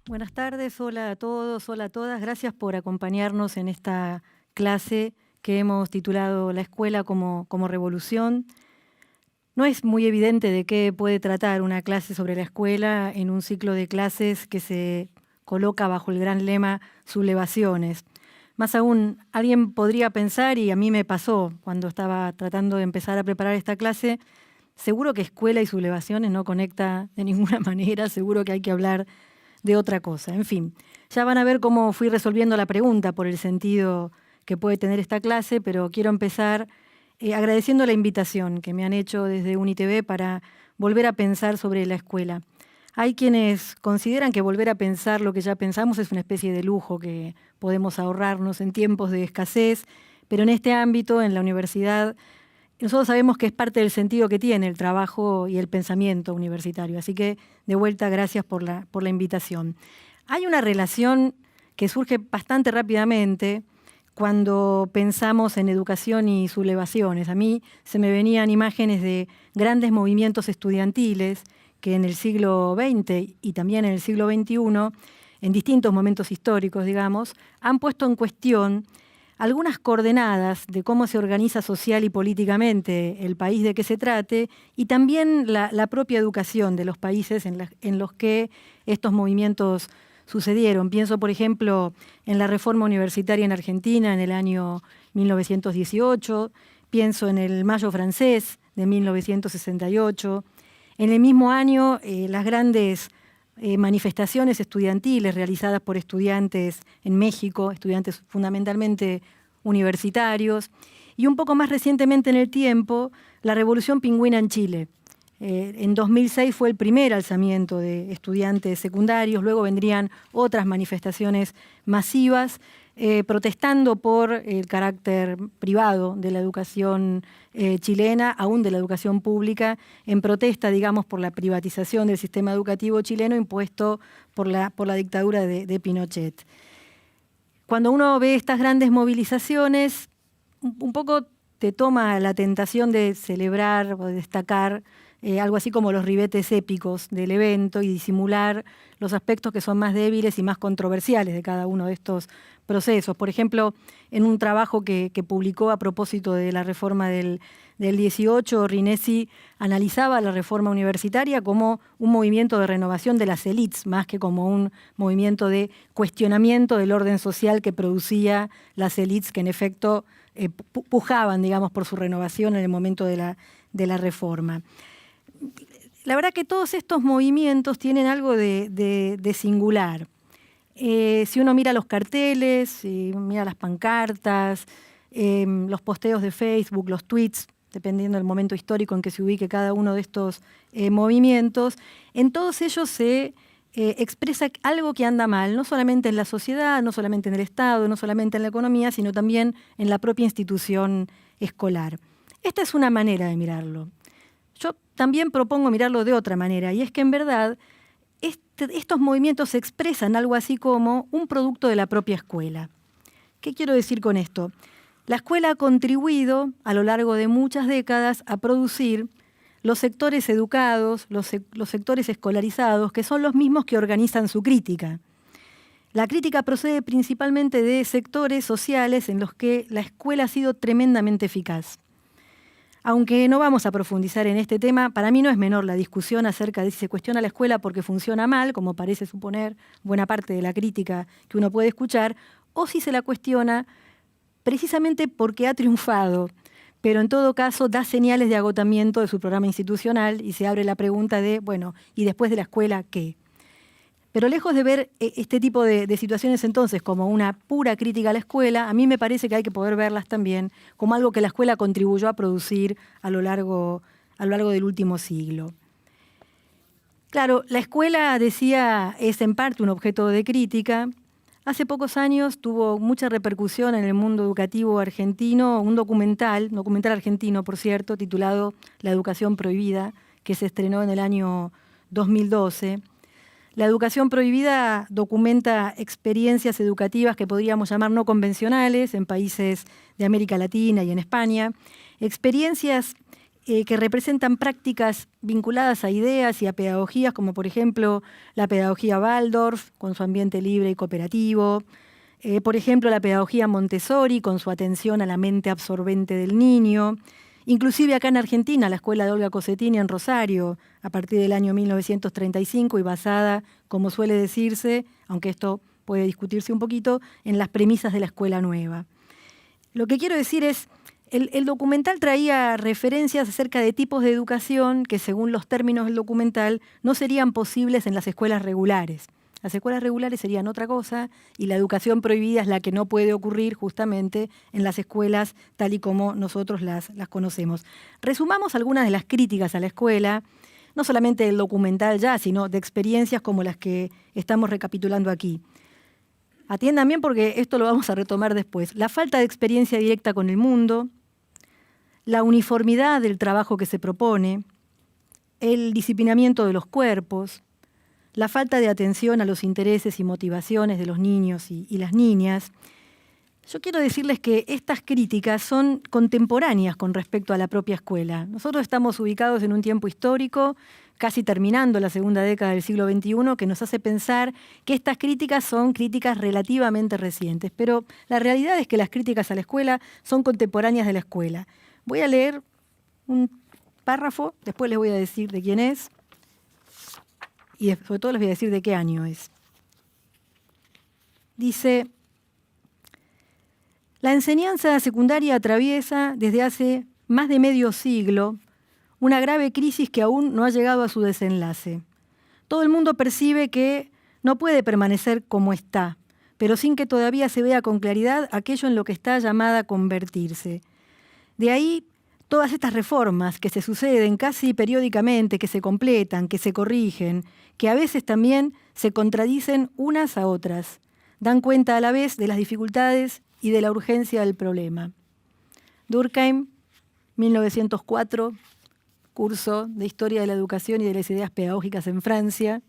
Buenas tardes, hola a todos, hola a todas. Gracias por acompañarnos en esta clase que hemos titulado La escuela como revolución. No es muy evidente de qué puede tratar una clase sobre la escuela en un ciclo de clases que se coloca bajo el gran lema sublevaciones. Más aún, alguien podría pensar, y a mí me pasó cuando estaba tratando de empezar a preparar esta clase, seguro que escuela y sublevaciones no conecta de ninguna manera, seguro que hay que hablar de otra cosa. En fin, ya van a ver cómo fui resolviendo la pregunta por el sentido que puede tener esta clase, pero quiero empezar agradeciendo la invitación que me han hecho desde UniTV para volver a pensar sobre la escuela. Hay quienes consideran que volver a pensar lo que ya pensamos es una especie de lujo que podemos ahorrarnos en tiempos de escasez, pero en este ámbito, en la universidad, nosotros sabemos que es parte del sentido que tiene el trabajo y el pensamiento universitario. Así que, de vuelta, gracias por la invitación. Hay una relación que surge bastante rápidamente cuando pensamos en educación y sublevaciones. A mí se me venían imágenes de grandes movimientos estudiantiles que en el siglo XX y también en el siglo XXI, en distintos momentos históricos, digamos, han puesto en cuestión algunas coordenadas de cómo se organiza social y políticamente el país de que se trate y también la propia educación de los países en los que estos movimientos sucedieron. Pienso, por ejemplo, en la reforma universitaria en Argentina en el año 1918, pienso en el Mayo francés de 1968, en el mismo año las grandes manifestaciones estudiantiles realizadas por estudiantes en México, estudiantes fundamentalmente universitarios, y un poco más recientemente en el tiempo, la Revolución Pingüina en Chile. En 2006 fue el primer alzamiento de estudiantes secundarios, luego vendrían otras manifestaciones masivas, protestando por el carácter privado de la educación chilena, aún de la educación pública, en protesta, digamos, por la privatización del sistema educativo chileno impuesto por la dictadura de Pinochet. Cuando uno ve estas grandes movilizaciones, un poco te toma la tentación de celebrar o de destacar algo así como los ribetes épicos del evento y disimular los aspectos que son más débiles y más controversiales de cada uno de estos procesos. Por ejemplo, en un trabajo que publicó a propósito de la reforma del 18, Rinesi analizaba la reforma universitaria como un movimiento de renovación de las élites, más que como un movimiento de cuestionamiento del orden social que producía las élites que en efecto pujaban, digamos, por su renovación en el momento de la reforma. La verdad que todos estos movimientos tienen algo de singular. Si uno mira los carteles, si mira las pancartas, los posteos de Facebook, los tweets, dependiendo del momento histórico en que se ubique cada uno de estos movimientos, en todos ellos se expresa algo que anda mal, no solamente en la sociedad, no solamente en el Estado, no solamente en la economía, sino también en la propia institución escolar. Esta es una manera de mirarlo. Yo también propongo mirarlo de otra manera, y es que en verdad estos movimientos expresan algo así como un producto de la propia escuela. ¿Qué quiero decir con esto? La escuela ha contribuido a lo largo de muchas décadas a producir los sectores educados, los sectores escolarizados, que son los mismos que organizan su crítica. La crítica procede principalmente de sectores sociales en los que la escuela ha sido tremendamente eficaz. Aunque no vamos a profundizar en este tema, para mí no es menor la discusión acerca de si se cuestiona la escuela porque funciona mal, como parece suponer buena parte de la crítica que uno puede escuchar, o si se la cuestiona precisamente porque ha triunfado, pero en todo caso da señales de agotamiento de su programa institucional y se abre la pregunta de, bueno, ¿y después de la escuela qué? Pero lejos de ver este tipo de situaciones entonces como una pura crítica a la escuela, a mí me parece que hay que poder verlas también como algo que la escuela contribuyó a producir a lo largo del último siglo. Claro, la escuela, decía, es en parte un objeto de crítica. Hace pocos años tuvo mucha repercusión en el mundo educativo argentino un documental argentino, por cierto, titulado La educación prohibida, que se estrenó en el año 2012. La educación prohibida documenta experiencias educativas que podríamos llamar no convencionales en países de América Latina y en España, experiencias que representan prácticas vinculadas a ideas y a pedagogías, como por ejemplo la pedagogía Waldorf, con su ambiente libre y cooperativo, por ejemplo la pedagogía Montessori, con su atención a la mente absorbente del niño, inclusive acá en Argentina, la escuela de Olga Cossetini en Rosario, a partir del año 1935 y basada, como suele decirse, aunque esto puede discutirse un poquito, en las premisas de la escuela nueva. Lo que quiero decir es, el documental traía referencias acerca de tipos de educación que, según los términos del documental, no serían posibles en las escuelas regulares. Las escuelas regulares serían otra cosa y la educación prohibida es la que no puede ocurrir justamente en las escuelas tal y como nosotros las conocemos. Resumamos algunas de las críticas a la escuela, no solamente del documental ya, sino de experiencias como las que estamos recapitulando aquí. Atiendan bien porque esto lo vamos a retomar después. La falta de experiencia directa con el mundo, la uniformidad del trabajo que se propone, el disciplinamiento de los cuerpos, la falta de atención a los intereses y motivaciones de los niños y las niñas. Yo quiero decirles que estas críticas son contemporáneas con respecto a la propia escuela. Nosotros estamos ubicados en un tiempo histórico, casi terminando la segunda década del siglo XXI, que nos hace pensar que estas críticas son críticas relativamente recientes. Pero la realidad es que las críticas a la escuela son contemporáneas de la escuela. Voy a leer un párrafo, después les voy a decir de quién es, y sobre todo les voy a decir de qué año es. Dice: la enseñanza secundaria atraviesa desde hace más de medio siglo una grave crisis que aún no ha llegado a su desenlace. Todo el mundo percibe que no puede permanecer como está, pero sin que todavía se vea con claridad aquello en lo que está llamada a convertirse. De ahí todas estas reformas que se suceden casi periódicamente, que se completan, que se corrigen, que a veces también se contradicen unas a otras, dan cuenta a la vez de las dificultades y de la urgencia del problema. Durkheim, 1904, curso de Historia de la Educación y de las Ideas Pedagógicas en Francia,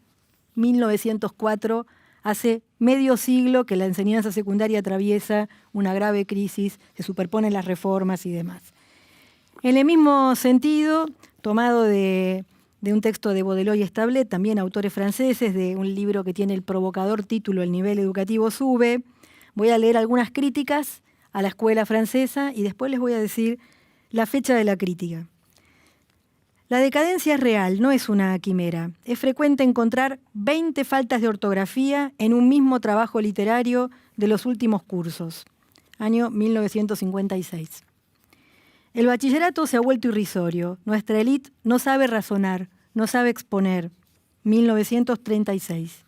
1904, hace medio siglo que la enseñanza secundaria atraviesa una grave crisis, se superponen las reformas y demás. En el mismo sentido, tomado de un texto de Baudelot y Establet, también autores franceses, de un libro que tiene el provocador título El nivel educativo sube, voy a leer algunas críticas a la escuela francesa y después les voy a decir la fecha de la crítica. La decadencia es real, no es una quimera. Es frecuente encontrar 20 faltas de ortografía en un mismo trabajo literario de los últimos cursos. Año 1956. El bachillerato se ha vuelto irrisorio. Nuestra élite no sabe razonar, no sabe exponer. 1936.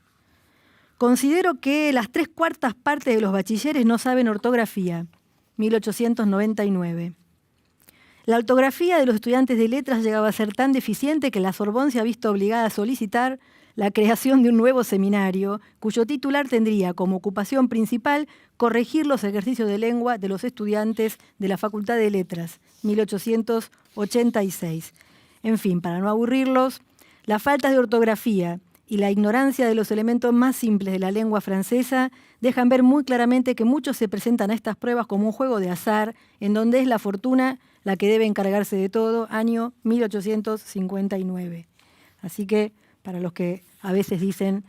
Considero que las 3/4 partes de los bachilleres no saben ortografía. 1899. La ortografía de los estudiantes de letras llegaba a ser tan deficiente que la Sorbonne se ha visto obligada a solicitar la creación de un nuevo seminario, cuyo titular tendría como ocupación principal corregir los ejercicios de lengua de los estudiantes de la Facultad de Letras, 1886. En fin, para no aburrirlos, la falta de ortografía y la ignorancia de los elementos más simples de la lengua francesa dejan ver muy claramente que muchos se presentan a estas pruebas como un juego de azar, en donde es la fortuna la que debe encargarse de todo, año 1859. Así que, para los que a veces dicen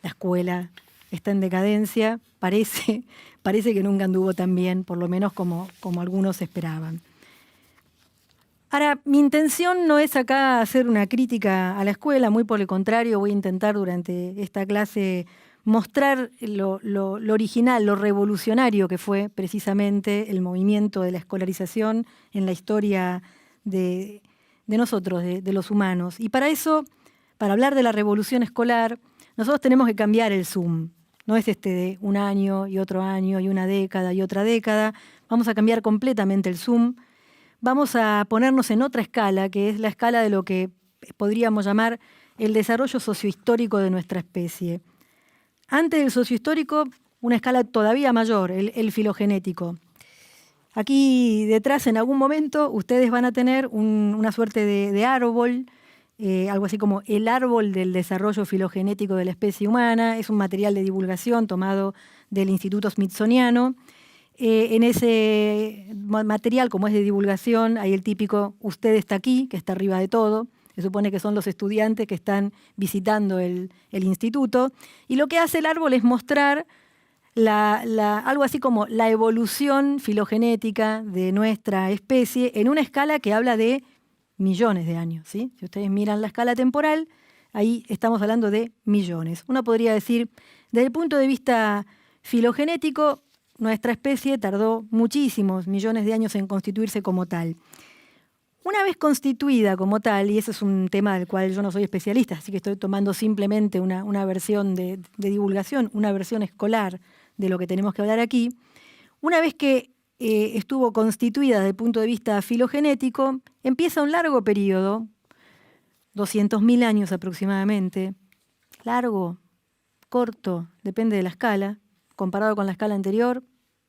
la escuela está en decadencia, parece que nunca anduvo tan bien, por lo menos como algunos esperaban. Ahora, mi intención no es acá hacer una crítica a la escuela, muy por el contrario, voy a intentar durante esta clase mostrar lo original, lo revolucionario que fue precisamente el movimiento de la escolarización en la historia de nosotros, de los humanos. Y para eso, para hablar de la revolución escolar, nosotros tenemos que cambiar el zoom. No es de un año y otro año y una década y otra década. Vamos a cambiar completamente el zoom. Vamos a ponernos en otra escala, que es la escala de lo que podríamos llamar el desarrollo sociohistórico de nuestra especie. Antes del sociohistórico, una escala todavía mayor, el filogenético. Aquí detrás, en algún momento, ustedes van a tener una suerte de árbol, algo así como el árbol del desarrollo filogenético de la especie humana. Es un material de divulgación tomado del Instituto Smithsoniano. En ese material, como es de divulgación, hay el típico "usted está aquí", que está arriba de todo. Se supone que son los estudiantes que están visitando el instituto. Y lo que hace el árbol es mostrar algo así como la evolución filogenética de nuestra especie en una escala que habla de millones de años, ¿sí? Si ustedes miran la escala temporal, ahí estamos hablando de millones. Uno podría decir, desde el punto de vista filogenético, nuestra especie tardó muchísimos millones de años en constituirse como tal. Una vez constituida como tal, y ese es un tema del cual yo no soy especialista, así que estoy tomando simplemente una versión de divulgación, una versión escolar de lo que tenemos que hablar aquí, una vez que estuvo constituida desde el punto de vista filogenético, empieza un largo periodo, 200.000 años aproximadamente, largo, corto, depende de la escala, comparado con la escala anterior,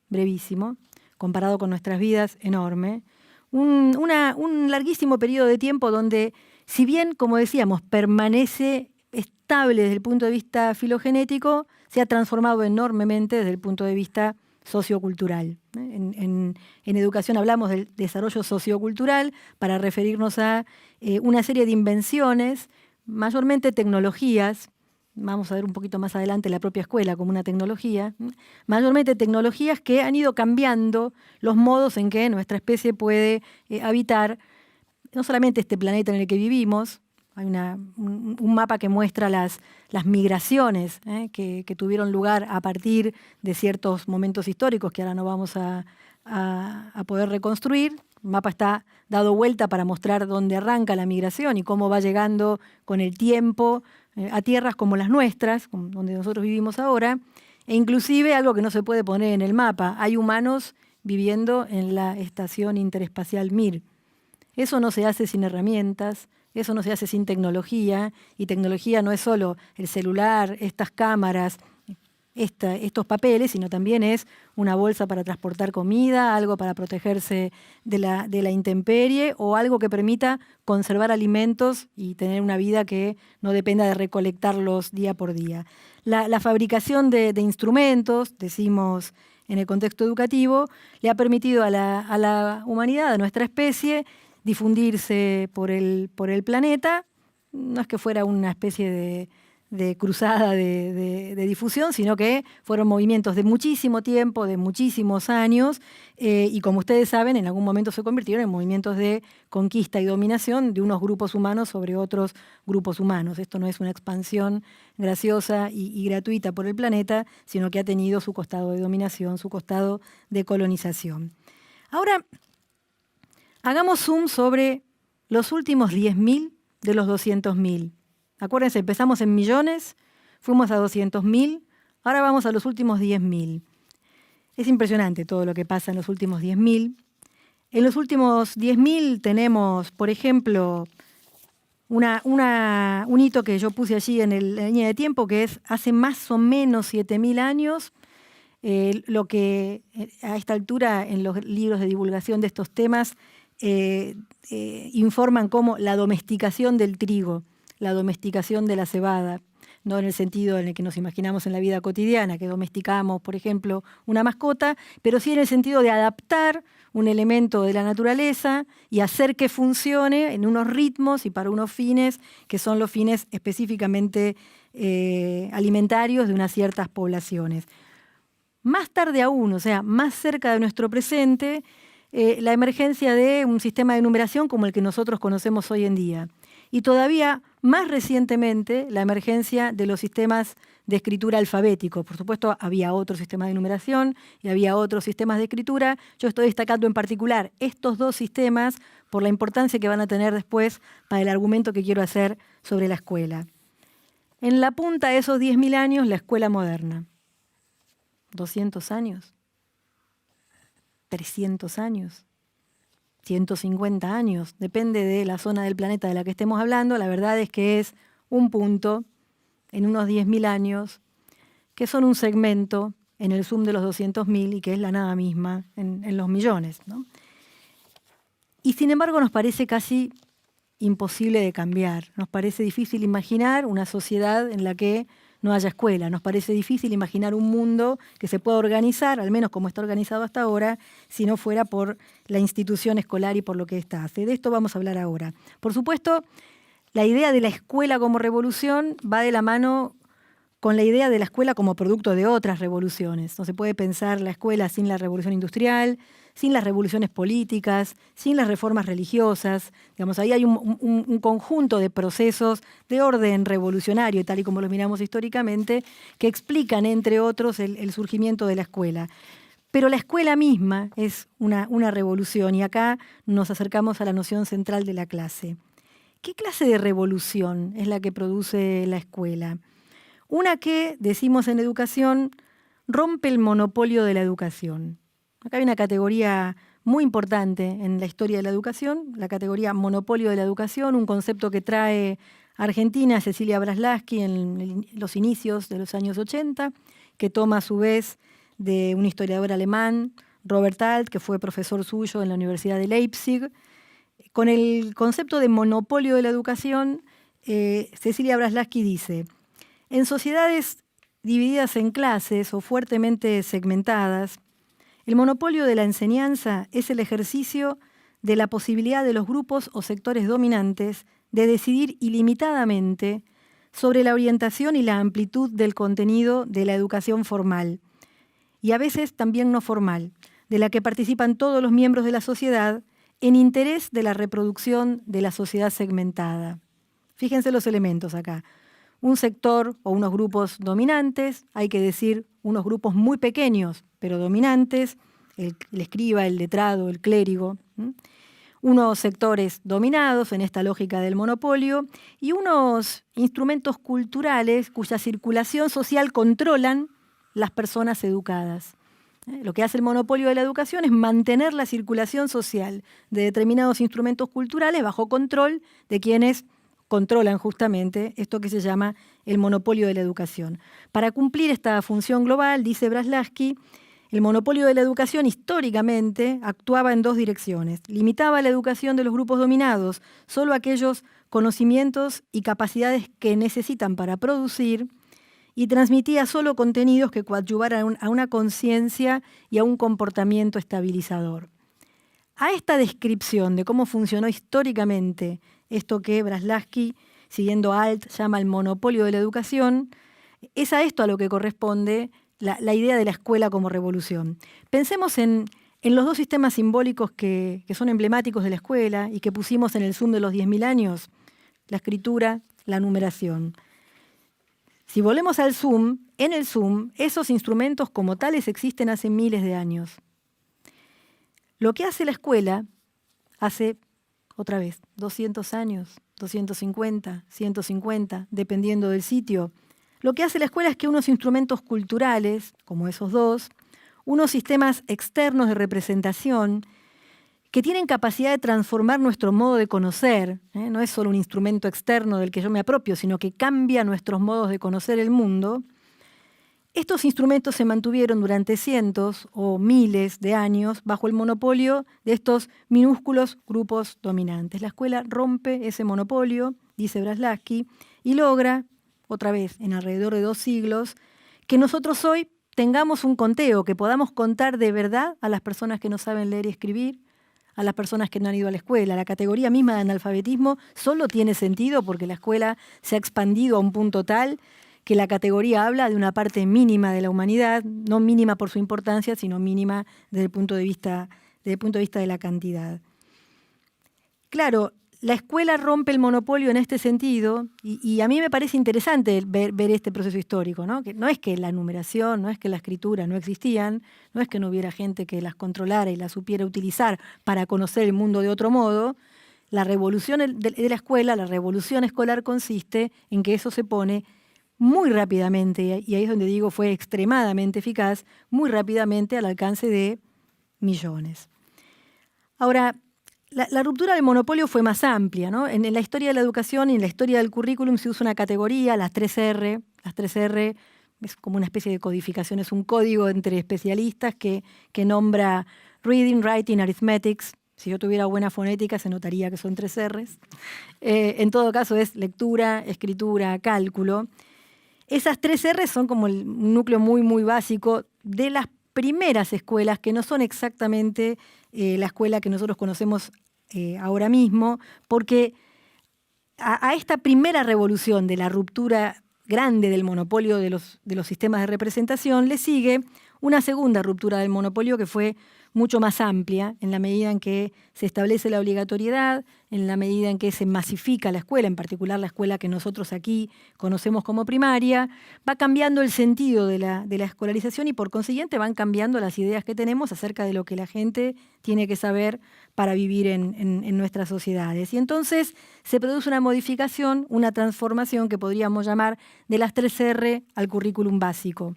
brevísimo, comparado con nuestras vidas, enorme. Un larguísimo periodo de tiempo donde, si bien, como decíamos, permanece estable desde el punto de vista filogenético, se ha transformado enormemente desde el punto de vista sociocultural. En educación hablamos del desarrollo sociocultural para referirnos a una serie de invenciones, mayormente tecnologías. Vamos a ver un poquito más adelante la propia escuela como una tecnología, mayormente tecnologías que han ido cambiando los modos en que nuestra especie puede habitar no solamente este planeta en el que vivimos. Hay un mapa que muestra las migraciones que tuvieron lugar a partir de ciertos momentos históricos que ahora no vamos a poder reconstruir. El mapa está dado vuelta para mostrar dónde arranca la migración y cómo va llegando con el tiempo a tierras como las nuestras, donde nosotros vivimos ahora, e inclusive algo que no se puede poner en el mapa: hay humanos viviendo en la Estación Interespacial Mir. Eso no se hace sin herramientas, eso no se hace sin tecnología, y tecnología no es solo el celular, estas cámaras, estos papeles, sino también es una bolsa para transportar comida, algo para protegerse de la intemperie, o algo que permita conservar alimentos y tener una vida que no dependa de recolectarlos día por día. La fabricación de instrumentos, decimos en el contexto educativo, le ha permitido a la humanidad, a nuestra especie, difundirse por el planeta. No es que fuera una especie de cruzada de difusión, sino que fueron movimientos de muchísimo tiempo, de muchísimos años, y como ustedes saben, en algún momento se convirtieron en movimientos de conquista y dominación de unos grupos humanos sobre otros grupos humanos. Esto no es una expansión graciosa y gratuita por el planeta, sino que ha tenido su costado de dominación, su costado de colonización. Ahora, hagamos zoom sobre los últimos 10.000 de los 200.000. Acuérdense, empezamos en millones, fuimos a 200.000, ahora vamos a los últimos 10.000. Es impresionante todo lo que pasa en los últimos 10.000. En los últimos 10.000 tenemos, por ejemplo, un hito que yo puse allí en la línea de tiempo, que es hace más o menos 7.000 años, lo que a esta altura en los libros de divulgación de estos temas informan como la domesticación del trigo, la domesticación de la cebada, no en el sentido en el que nos imaginamos en la vida cotidiana, que domesticamos, por ejemplo, una mascota, pero sí en el sentido de adaptar un elemento de la naturaleza y hacer que funcione en unos ritmos y para unos fines que son los fines específicamente alimentarios de unas ciertas poblaciones. Más tarde aún, o sea, más cerca de nuestro presente, la emergencia de un sistema de numeración como el que nosotros conocemos hoy en día. Y todavía más recientemente la emergencia de los sistemas de escritura alfabéticos. Por supuesto, había otros sistemas de numeración y había otros sistemas de escritura. Yo estoy destacando en particular estos dos sistemas por la importancia que van a tener después para el argumento que quiero hacer sobre la escuela. En la punta de esos 10.000 años, la escuela moderna. 200 años, 300 años, 150 años, depende de la zona del planeta de la que estemos hablando. La verdad es que es un punto en unos 10.000 años, que son un segmento en el zoom de los 200.000 y que es la nada misma en los millones, ¿no? Y sin embargo nos parece casi imposible de cambiar. Nos parece difícil imaginar una sociedad en la que no haya escuela. Nos parece difícil imaginar un mundo que se pueda organizar, al menos como está organizado hasta ahora, si no fuera por la institución escolar y por lo que ésta hace. De esto vamos a hablar ahora. Por supuesto, la idea de la escuela como revolución va de la mano con la idea de la escuela como producto de otras revoluciones. No se puede pensar la escuela sin la revolución industrial, sin las revoluciones políticas, sin las reformas religiosas. Digamos, ahí hay un conjunto de procesos de orden revolucionario, tal y como los miramos históricamente, que explican, entre otros, el surgimiento de la escuela. Pero la escuela misma es una revolución, y acá nos acercamos a la noción central de la clase. ¿Qué clase de revolución es la que produce la escuela? Una que, decimos en educación, rompe el monopolio de la educación. Acá hay una categoría muy importante en la historia de la educación, la categoría monopolio de la educación, un concepto que trae Argentina Cecilia Braslavsky en los inicios de los años 80, que toma a su vez de un historiador alemán, Robert Alt, que fue profesor suyo en la Universidad de Leipzig. Con el concepto de monopolio de la educación, Cecilia Braslavsky dice: en sociedades divididas en clases o fuertemente segmentadas, el monopolio de la enseñanza es el ejercicio de la posibilidad de los grupos o sectores dominantes de decidir ilimitadamente sobre la orientación y la amplitud del contenido de la educación formal, y a veces también no formal, de la que participan todos los miembros de la sociedad en interés de la reproducción de la sociedad segmentada. Fíjense los elementos acá. Un sector o unos grupos dominantes, hay que decir unos grupos muy pequeños, pero dominantes, el escriba, el letrado, el clérigo, unos sectores dominados en esta lógica del monopolio y unos instrumentos culturales cuya circulación social controlan las personas educadas. Lo que hace el monopolio de la educación es mantener la circulación social de determinados instrumentos culturales bajo control de quienes controlan justamente esto que se llama el monopolio de la educación. Para cumplir esta función global, dice Braslavsky, el monopolio de la educación históricamente actuaba en dos direcciones. Limitaba la educación de los grupos dominados solo a aquellos conocimientos y capacidades que necesitan para producir, y transmitía solo contenidos que coadyuvaran a una conciencia y a un comportamiento estabilizador. A esta descripción de cómo funcionó históricamente esto que Braslavsky, siguiendo a Alt, llama el monopolio de la educación, es a esto a lo que corresponde la idea de la escuela como revolución. Pensemos en los dos sistemas simbólicos que son emblemáticos de la escuela y que pusimos en el zoom de los 10.000 años, la escritura, la numeración. Si volvemos al zoom, en el zoom, esos instrumentos como tales existen hace miles de años. Lo que hace la escuela hace, otra vez, 200 años, 250, 150, dependiendo del sitio. Lo que hace la escuela es que unos instrumentos culturales, como esos dos, unos sistemas externos de representación, que tienen capacidad de transformar nuestro modo de conocer, no es solo un instrumento externo del que yo me apropio, sino que cambia nuestros modos de conocer el mundo. Estos instrumentos se mantuvieron durante cientos o miles de años bajo el monopolio de estos minúsculos grupos dominantes. La escuela rompe ese monopolio, dice Braslavsky, y logra, otra vez, en alrededor de 2 siglos, que nosotros hoy tengamos un conteo, que podamos contar de verdad a las personas que no saben leer y escribir, a las personas que no han ido a la escuela. La categoría misma de analfabetismo solo tiene sentido porque la escuela se ha expandido a un punto tal que la categoría habla de una parte mínima de la humanidad, no mínima por su importancia, sino mínima desde el punto de vista de la cantidad. Claro, la escuela rompe el monopolio en este sentido, y a mí me parece interesante ver este proceso histórico, ¿no? Que no es que la numeración, no es que la escritura no existían, no es que no hubiera gente que las controlara y las supiera utilizar para conocer el mundo de otro modo. La revolución de la escuela, la revolución escolar consiste en que eso se pone muy rápidamente, y ahí es donde digo fue extremadamente eficaz, muy rápidamente al alcance de millones. Ahora, la ruptura del monopolio fue más amplia, ¿no? En la historia de la educación y en la historia del currículum se usa una categoría, las 3R. Las 3R es como una especie de codificación, es un código entre especialistas que nombra Reading, Writing, Arithmetics. Si yo tuviera buena fonética se notaría que son 3 Rs. En todo caso es lectura, escritura, cálculo. Esas 3 Rs son como un núcleo muy, muy básico de las primeras escuelas, que no son exactamente la escuela que nosotros conocemos ahora mismo, porque a esta primera revolución de la ruptura grande del monopolio de los sistemas de representación le sigue una segunda ruptura del monopolio que fue mucho más amplia, en la medida en que se establece la obligatoriedad, en la medida en que se masifica la escuela, en particular la escuela que nosotros aquí conocemos como primaria, va cambiando el sentido de la escolarización y por consiguiente van cambiando las ideas que tenemos acerca de lo que la gente tiene que saber para vivir en nuestras sociedades. Y entonces se produce una modificación, una transformación que podríamos llamar de las 3R al currículum básico.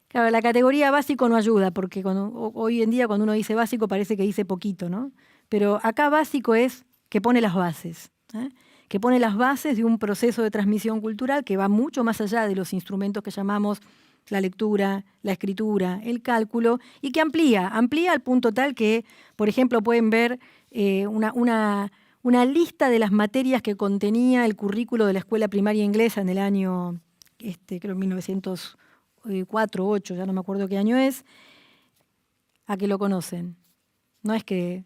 Claro, la categoría básico no ayuda, porque hoy en día cuando uno dice básico parece que dice poquito, ¿no? Pero acá básico es que pone las bases, que pone las bases de un proceso de transmisión cultural que va mucho más allá de los instrumentos que llamamos la lectura, la escritura, el cálculo, y que amplía al punto tal que, por ejemplo, pueden ver una lista de las materias que contenía el currículo de la escuela primaria inglesa en el año, creo, 1904, 8, ya no me acuerdo qué año es, a que lo conocen. No es que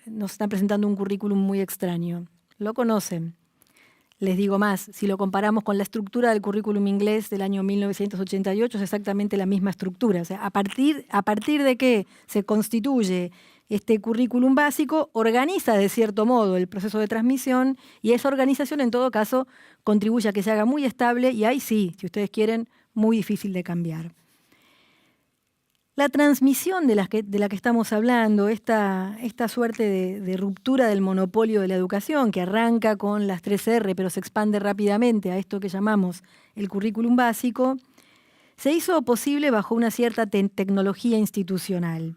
nos están presentando un currículum muy extraño, lo conocen. Les digo más, si lo comparamos con la estructura del currículum inglés del año 1988, es exactamente la misma estructura. O sea, a partir de que se constituye este currículum básico, organiza de cierto modo el proceso de transmisión y esa organización en todo caso contribuye a que se haga muy estable y ahí sí, si ustedes quieren, muy difícil de cambiar. La transmisión de la que estamos hablando, esta suerte de ruptura del monopolio de la educación que arranca con las 3R pero se expande rápidamente a esto que llamamos el currículum básico, se hizo posible bajo una cierta tecnología institucional.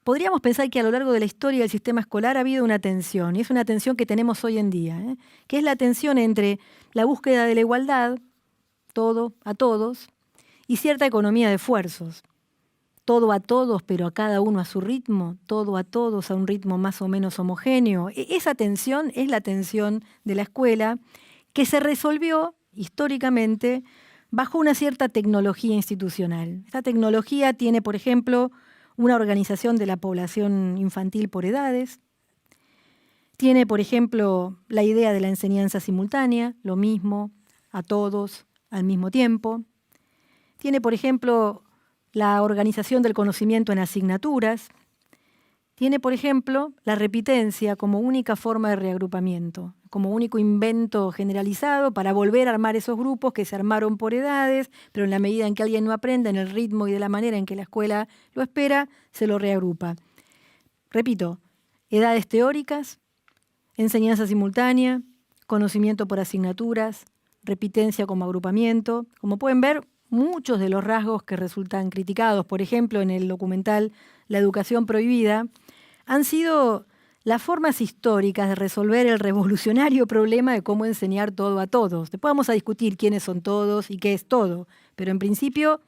Podríamos pensar que a lo largo de la historia del sistema escolar ha habido una tensión, y es una tensión que tenemos hoy en día, que es la tensión entre la búsqueda de la igualdad, todo a todos, y cierta economía de esfuerzos. Todo a todos, pero a cada uno a su ritmo, todo a todos a un ritmo más o menos homogéneo. Esa tensión es la tensión de la escuela que se resolvió históricamente bajo una cierta tecnología institucional. Esta tecnología tiene, por ejemplo, una organización de la población infantil por edades. Tiene, por ejemplo, la idea de la enseñanza simultánea, lo mismo, a todos, al mismo tiempo. Tiene, por ejemplo, la organización del conocimiento en asignaturas. Tiene, por ejemplo, la repitencia como única forma de reagrupamiento, como único invento generalizado para volver a armar esos grupos que se armaron por edades, pero en la medida en que alguien no aprenda en el ritmo y de la manera en que la escuela lo espera, se lo reagrupa. Repito, edades teóricas, enseñanza simultánea, conocimiento por asignaturas, repitencia como agrupamiento. Como pueden ver, muchos de los rasgos que resultan criticados, por ejemplo, en el documental La educación prohibida, han sido las formas históricas de resolver el revolucionario problema de cómo enseñar todo a todos. Después vamos a discutir quiénes son todos y qué es todo, pero en principio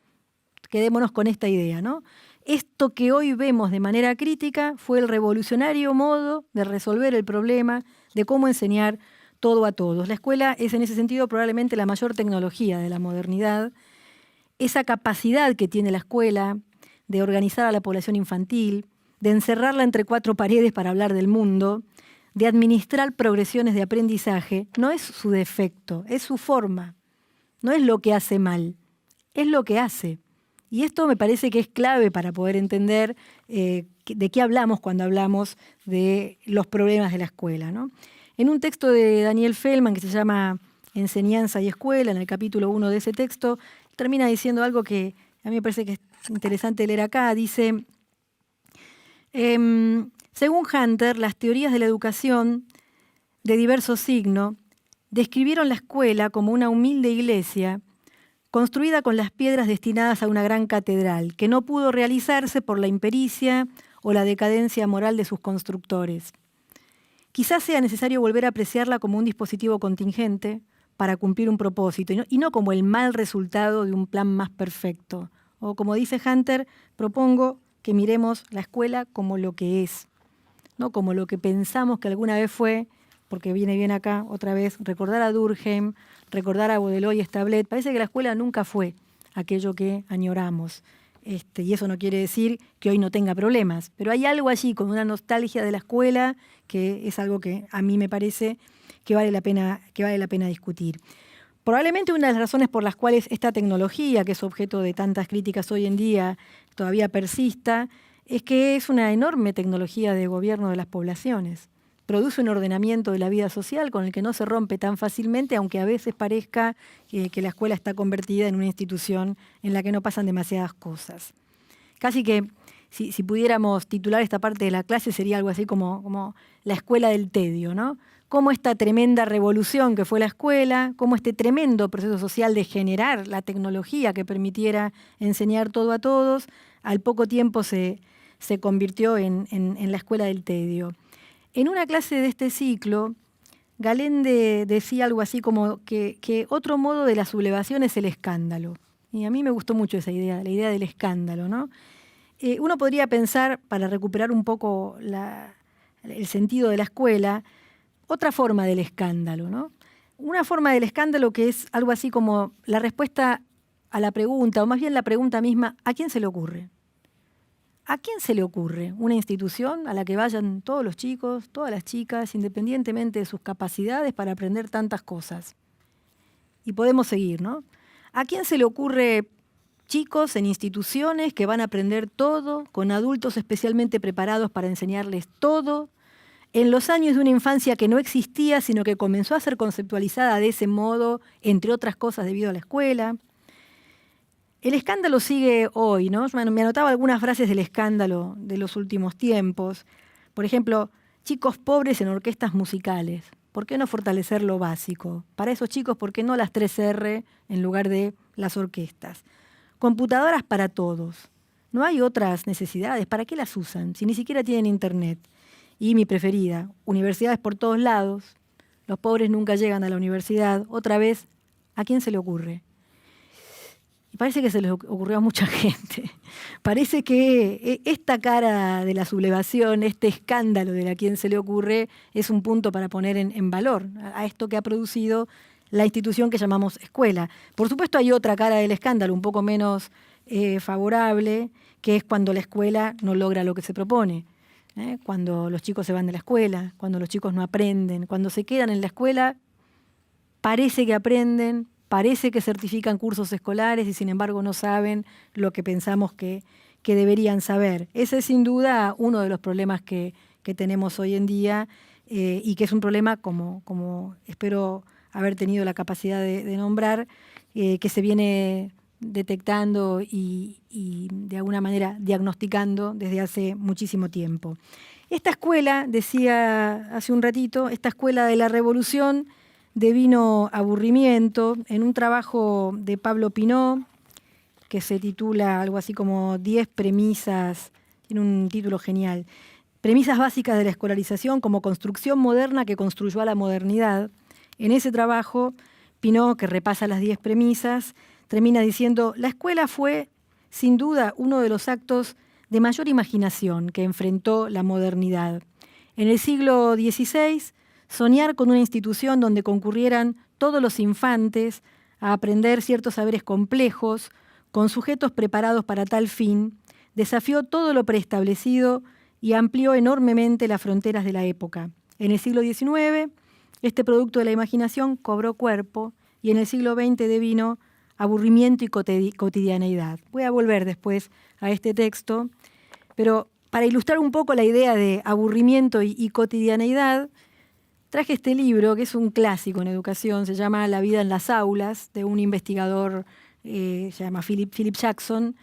quedémonos con esta idea, ¿no? Esto que hoy vemos de manera crítica fue el revolucionario modo de resolver el problema de cómo enseñar todo a todos. La escuela es en ese sentido probablemente la mayor tecnología de la modernidad. Esa capacidad que tiene la escuela de organizar a la población infantil, de encerrarla entre 4 paredes para hablar del mundo, de administrar progresiones de aprendizaje, no es su defecto, es su forma. No es lo que hace mal, es lo que hace. Y esto me parece que es clave para poder entender de qué hablamos cuando hablamos de los problemas de la escuela, ¿no? En un texto de Daniel Feldman que se llama Enseñanza y Escuela, en el capítulo 1 de ese texto, termina diciendo algo que a mí me parece que es interesante leer acá. Dice, según Hunter, las teorías de la educación de diverso signo describieron la escuela como una humilde iglesia construida con las piedras destinadas a una gran catedral, que no pudo realizarse por la impericia o la decadencia moral de sus constructores. Quizás sea necesario volver a apreciarla como un dispositivo contingente para cumplir un propósito, y no como el mal resultado de un plan más perfecto. O como dice Hunter, propongo que miremos la escuela como lo que es, no como lo que pensamos que alguna vez fue, porque viene bien acá otra vez recordar a Durkheim, recordar a Baudelot y Stablet. Parece que la escuela nunca fue aquello que añoramos. Y eso no quiere decir que hoy no tenga problemas, pero hay algo allí con una nostalgia de la escuela que es algo que a mí me parece que vale la pena discutir. Probablemente una de las razones por las cuales esta tecnología, que es objeto de tantas críticas hoy en día, todavía persista, es que es una enorme tecnología de gobierno de las poblaciones. Produce un ordenamiento de la vida social con el que no se rompe tan fácilmente, aunque a veces parezca que la escuela está convertida en una institución en la que no pasan demasiadas cosas. Casi que, si pudiéramos titular esta parte de la clase, sería algo así como la escuela del tedio, ¿no? Cómo esta tremenda revolución que fue la escuela, cómo este tremendo proceso social de generar la tecnología que permitiera enseñar todo a todos, al poco tiempo se convirtió en la escuela del tedio. En una clase de este ciclo, Galende decía algo así como que otro modo de la sublevación es el escándalo. Y a mí me gustó mucho esa idea, la idea del escándalo, ¿no? Uno podría pensar, para recuperar un poco el sentido de la escuela, otra forma del escándalo, ¿no? Una forma del escándalo que es algo así como la respuesta a la pregunta, o más bien la pregunta misma, ¿a quién se le ocurre? ¿A quién se le ocurre una institución a la que vayan todos los chicos, todas las chicas, independientemente de sus capacidades para aprender tantas cosas? Y podemos seguir, ¿no? ¿A quién se le ocurre chicos en instituciones que van a aprender todo, con adultos especialmente preparados para enseñarles todo, en los años de una infancia que no existía, sino que comenzó a ser conceptualizada de ese modo, entre otras cosas debido a la escuela? El escándalo sigue hoy, ¿no? Me anotaba algunas frases del escándalo de los últimos tiempos. Por ejemplo, chicos pobres en orquestas musicales. ¿Por qué no fortalecer lo básico? Para esos chicos, ¿por qué no las 3R en lugar de las orquestas? Computadoras para todos. No hay otras necesidades. ¿Para qué las usan? Si ni siquiera tienen internet. Y mi preferida, universidades por todos lados. Los pobres nunca llegan a la universidad. Otra vez, ¿a quién se le ocurre? Y parece que se les ocurrió a mucha gente. Parece que esta cara de la sublevación, este escándalo de a quién se le ocurre, es un punto para poner en valor a esto que ha producido la institución que llamamos escuela. Por supuesto hay otra cara del escándalo, un poco menos favorable, que es cuando la escuela no logra lo que se propone. Cuando los chicos se van de la escuela, cuando los chicos no aprenden, cuando se quedan en la escuela, parece que aprenden, parece que certifican cursos escolares y sin embargo no saben lo que pensamos que deberían saber. Ese es sin duda uno de los problemas que tenemos hoy en día y que es un problema, como espero haber tenido la capacidad de nombrar, que se viene detectando y de alguna manera diagnosticando desde hace muchísimo tiempo. Esta escuela, decía hace un ratito, esta escuela de la revolución devino aburrimiento, en un trabajo de Pablo Pinot, que se titula algo así como 10 premisas, tiene un título genial, premisas básicas de la escolarización como construcción moderna que construyó a la modernidad. En ese trabajo, Pinot, que repasa las 10 premisas, termina diciendo, la escuela fue, sin duda, uno de los actos de mayor imaginación que enfrentó la modernidad. En el siglo XVI, soñar con una institución donde concurrieran todos los infantes a aprender ciertos saberes complejos, con sujetos preparados para tal fin, desafió todo lo preestablecido y amplió enormemente las fronteras de la época. En el siglo XIX, este producto de la imaginación cobró cuerpo y en el siglo XX devino aburrimiento y cotidianeidad. Voy a volver después a este texto, pero para ilustrar un poco la idea de aburrimiento y cotidianeidad, traje este libro, que es un clásico en educación, se llama La vida en las aulas, de un investigador, se llama Philip Jackson.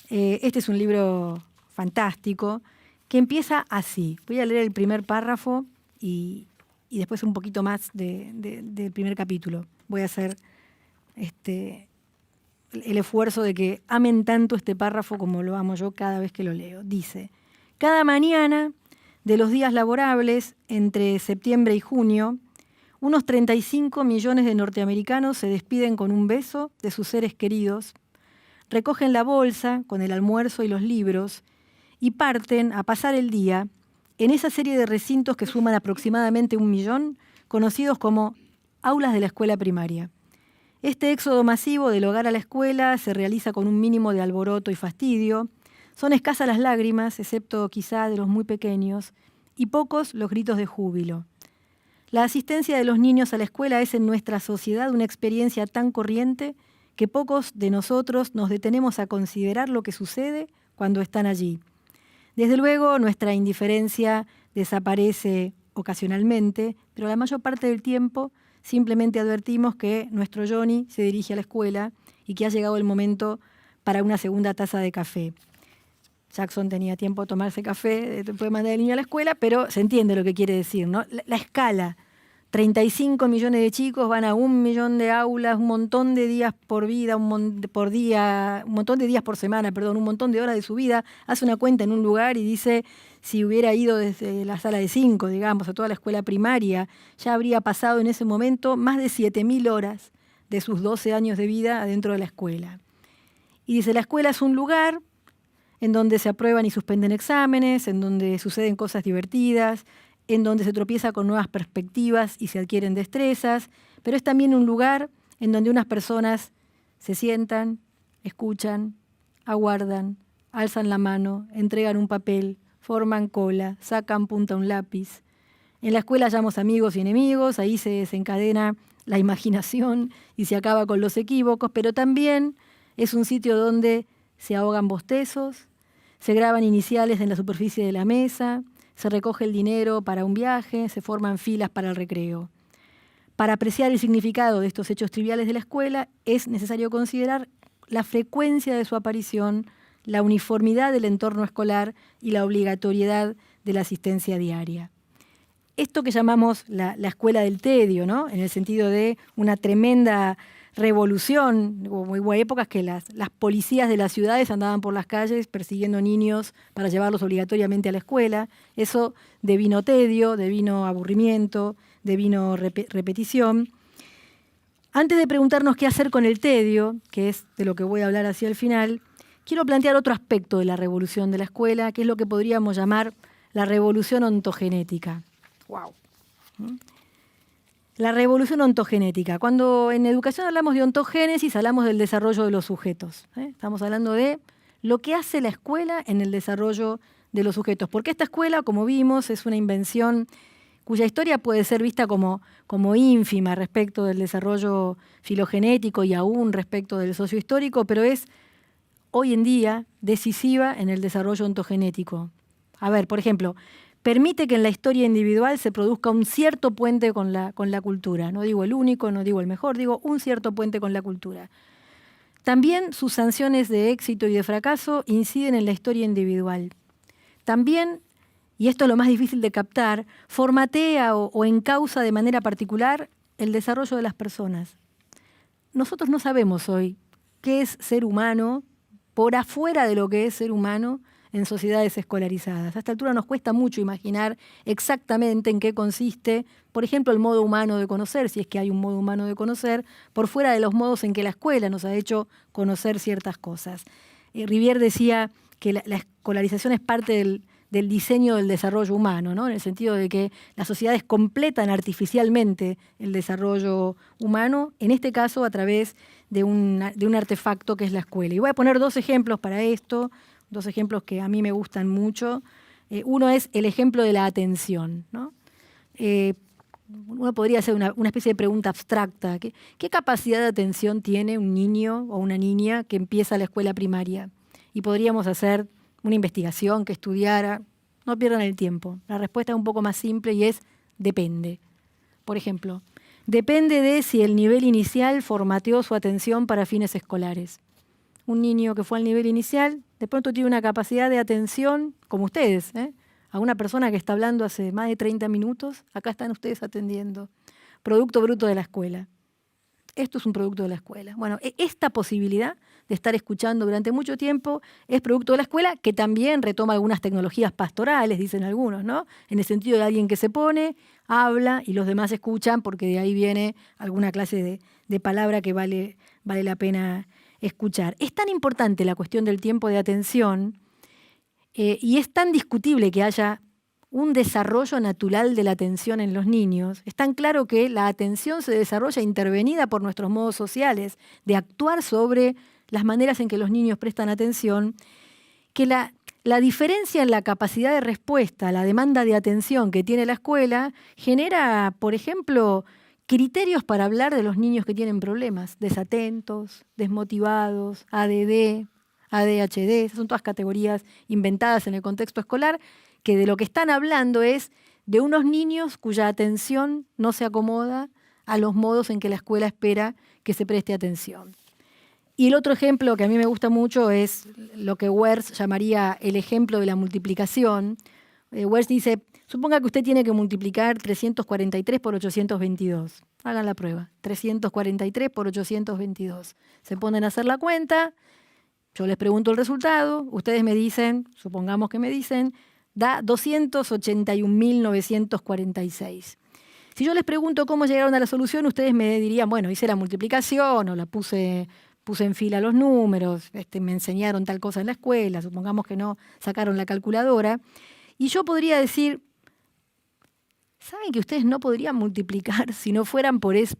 Este es un libro fantástico, que empieza así. Voy a leer el primer párrafo y después un poquito más del primer capítulo. Voy a hacer el esfuerzo de que amen tanto este párrafo como lo amo yo cada vez que lo leo. Dice: cada mañana de los días laborables entre septiembre y junio, unos 35 millones de norteamericanos se despiden con un beso de sus seres queridos, recogen la bolsa con el almuerzo y los libros y parten a pasar el día en esa serie de recintos que suman aproximadamente 1 millón, conocidos como aulas de la escuela primaria. Este éxodo masivo del hogar a la escuela se realiza con un mínimo de alboroto y fastidio. Son escasas las lágrimas, excepto quizá de los muy pequeños, y pocos los gritos de júbilo. La asistencia de los niños a la escuela es en nuestra sociedad una experiencia tan corriente que pocos de nosotros nos detenemos a considerar lo que sucede cuando están allí. Desde luego, nuestra indiferencia desaparece ocasionalmente, pero la mayor parte del tiempo simplemente advertimos que nuestro Johnny se dirige a la escuela y que ha llegado el momento para una segunda taza de café. Jackson tenía tiempo de tomarse café, puede mandar al niño a la escuela, pero se entiende lo que quiere decir, ¿no? La escala. 35 millones de chicos van a 1 millón de aulas, un montón de días por vida, un montón de días por semana, un montón de horas de su vida. Hace una cuenta en un lugar y dice, si hubiera ido desde la sala de 5, digamos, a toda la escuela primaria, ya habría pasado en ese momento más de 7.000 horas de sus 12 años de vida adentro de la escuela. Y dice, la escuela es un lugar en donde se aprueban y suspenden exámenes, en donde suceden cosas divertidas, en donde se tropieza con nuevas perspectivas y se adquieren destrezas, pero es también un lugar en donde unas personas se sientan, escuchan, aguardan, alzan la mano, entregan un papel, forman cola, sacan punta a un lápiz. En la escuela hallamos amigos y enemigos, ahí se desencadena la imaginación y se acaba con los equívocos, pero también es un sitio donde se ahogan bostezos, se graban iniciales en la superficie de la mesa, se recoge el dinero para un viaje, se forman filas para el recreo. Para apreciar el significado de estos hechos triviales de la escuela, es necesario considerar la frecuencia de su aparición, la uniformidad del entorno escolar y la obligatoriedad de la asistencia diaria. Esto que llamamos la escuela del tedio, ¿no? En el sentido de una tremenda revolución, hubo épocas que las policías de las ciudades andaban por las calles persiguiendo niños para llevarlos obligatoriamente a la escuela. Eso devino tedio, devino aburrimiento, devino repetición. Antes de preguntarnos qué hacer con el tedio, que es de lo que voy a hablar hacia el final, quiero plantear otro aspecto de la revolución de la escuela, que es lo que podríamos llamar la revolución ontogenética. ¡Wow! La revolución ontogenética. Cuando en educación hablamos de ontogénesis, hablamos del desarrollo de los sujetos. Estamos hablando de lo que hace la escuela en el desarrollo de los sujetos. Porque esta escuela, como vimos, es una invención cuya historia puede ser vista como ínfima respecto del desarrollo filogenético y aún respecto del sociohistórico, pero es hoy en día decisiva en el desarrollo ontogenético. A ver, por ejemplo, permite que en la historia individual se produzca un cierto puente con la cultura. No digo el único, no digo el mejor, digo un cierto puente con la cultura. También sus sanciones de éxito y de fracaso inciden en la historia individual. También, y esto es lo más difícil de captar, formatea o encausa de manera particular el desarrollo de las personas. Nosotros no sabemos hoy qué es ser humano por afuera de lo que es ser humano en sociedades escolarizadas. A esta altura nos cuesta mucho imaginar exactamente en qué consiste, por ejemplo, el modo humano de conocer, si es que hay un modo humano de conocer, por fuera de los modos en que la escuela nos ha hecho conocer ciertas cosas. Rivière decía que la escolarización es parte del diseño del desarrollo humano, ¿no? En el sentido de que las sociedades completan artificialmente el desarrollo humano, en este caso a través de un artefacto que es la escuela. Y voy a poner 2 ejemplos para esto, 2 ejemplos que a mí me gustan mucho. Uno es el ejemplo de la atención, ¿no? Uno podría hacer una especie de pregunta abstracta. ¿Qué capacidad de atención tiene un niño o una niña que empieza la escuela primaria? Y podríamos hacer una investigación que estudiara. No pierdan el tiempo. La respuesta es un poco más simple y es depende. Por ejemplo, depende de si el nivel inicial formateó su atención para fines escolares. Un niño que fue al nivel inicial, de pronto tiene una capacidad de atención, como ustedes, a una persona que está hablando hace más de 30 minutos, acá están ustedes atendiendo. Producto bruto de la escuela. Esto es un producto de la escuela. Bueno, esta posibilidad de estar escuchando durante mucho tiempo es producto de la escuela, que también retoma algunas tecnologías pastorales, dicen algunos, ¿no? En el sentido de alguien que se pone, habla y los demás escuchan, porque de ahí viene alguna clase de palabra que vale la pena escuchar. Es tan importante la cuestión del tiempo de atención y es tan discutible que haya un desarrollo natural de la atención en los niños. Es tan claro que la atención se desarrolla intervenida por nuestros modos sociales de actuar sobre las maneras en que los niños prestan atención, que la diferencia en la capacidad de respuesta a la demanda de atención que tiene la escuela genera, por ejemplo, criterios para hablar de los niños que tienen problemas, desatentos, desmotivados, ADD, ADHD, esas son todas categorías inventadas en el contexto escolar, que de lo que están hablando es de unos niños cuya atención no se acomoda a los modos en que la escuela espera que se preste atención. Y el otro ejemplo que a mí me gusta mucho es lo que Wers llamaría el ejemplo de la multiplicación. Wers dice, suponga que usted tiene que multiplicar 343 por 822. Hagan la prueba. 343 por 822. Se ponen a hacer la cuenta, yo les pregunto el resultado, ustedes me dicen, supongamos que me dicen, da 281.946. Si yo les pregunto cómo llegaron a la solución, ustedes me dirían, bueno, hice la multiplicación o la puse en fila los números, me enseñaron tal cosa en la escuela, supongamos que no sacaron la calculadora. Y yo podría decir, ¿saben que ustedes no podrían multiplicar si no fuera por esa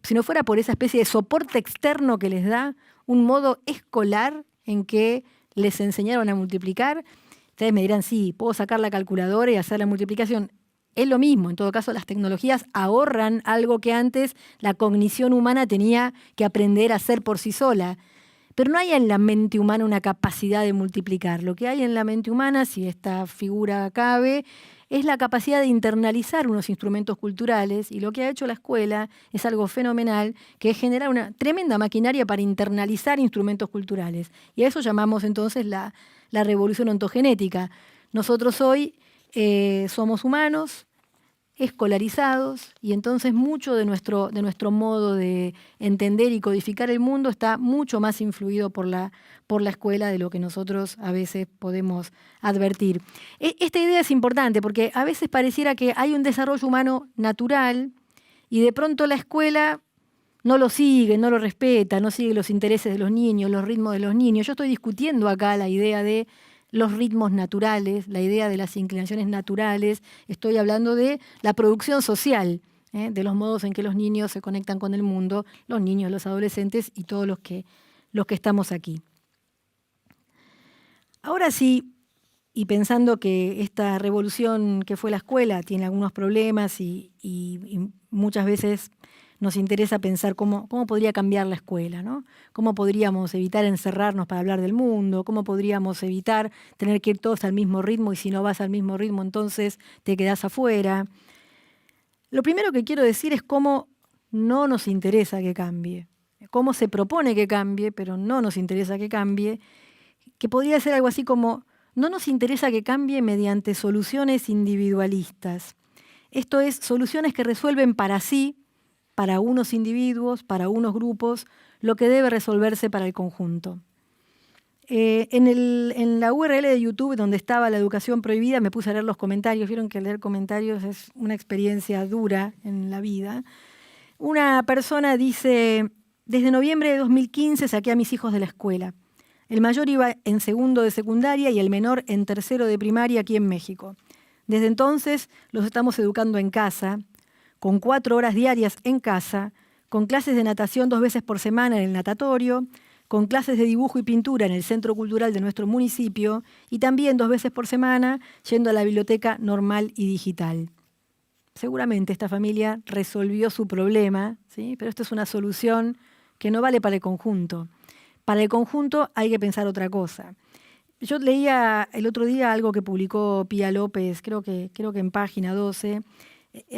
especie de soporte externo que les da un modo escolar en que les enseñaron a multiplicar? Ustedes me dirán, sí, puedo sacar la calculadora y hacer la multiplicación. Es lo mismo, en todo caso las tecnologías ahorran algo que antes la cognición humana tenía que aprender a hacer por sí sola. Pero no hay en la mente humana una capacidad de multiplicar. Lo que hay en la mente humana, si esta figura cabe, es la capacidad de internalizar unos instrumentos culturales, y lo que ha hecho la escuela es algo fenomenal, que es generar una tremenda maquinaria para internalizar instrumentos culturales. Y a eso llamamos entonces la revolución ontogenética. Nosotros hoy somos humanos, escolarizados, y entonces mucho de nuestro modo de entender y codificar el mundo está mucho más influido por la escuela de lo que nosotros a veces podemos advertir. Esta idea es importante porque a veces pareciera que hay un desarrollo humano natural y de pronto la escuela no lo sigue, no lo respeta, no sigue los intereses de los niños, los ritmos de los niños. Yo estoy discutiendo acá la idea de los ritmos naturales, la idea de las inclinaciones naturales. Estoy hablando de la producción social, de los modos en que los niños se conectan con el mundo, los niños, los adolescentes y todos los que estamos aquí. Ahora sí, y pensando que esta revolución que fue la escuela tiene algunos problemas y muchas veces nos interesa pensar cómo podría cambiar la escuela, ¿no? Cómo podríamos evitar encerrarnos para hablar del mundo, cómo podríamos evitar tener que ir todos al mismo ritmo y si no vas al mismo ritmo entonces te quedás afuera. Lo primero que quiero decir es cómo no nos interesa que cambie, cómo se propone que cambie, pero no nos interesa que cambie, que podría ser algo así como no nos interesa que cambie mediante soluciones individualistas. Esto es, soluciones que resuelven para sí, para unos individuos, para unos grupos, lo que debe resolverse para el conjunto. En la URL de YouTube, donde estaba la educación prohibida, me puse a leer los comentarios. Vieron que leer comentarios es una experiencia dura en la vida. Una persona dice, desde noviembre de 2015 saqué a mis hijos de la escuela. El mayor iba en segundo de secundaria y el menor en tercero de primaria aquí en México. Desde entonces los estamos educando en casa, con 4 horas diarias en casa, con clases de natación 2 veces por semana en el natatorio, con clases de dibujo y pintura en el centro cultural de nuestro municipio y también 2 veces por semana yendo a la biblioteca normal y digital. seguramente esta familia resolvió su problema, ¿sí? Pero esto es una solución que no vale para el conjunto. Para el conjunto hay que pensar otra cosa. Yo leía el otro día algo que publicó Pía López, creo que en página 12,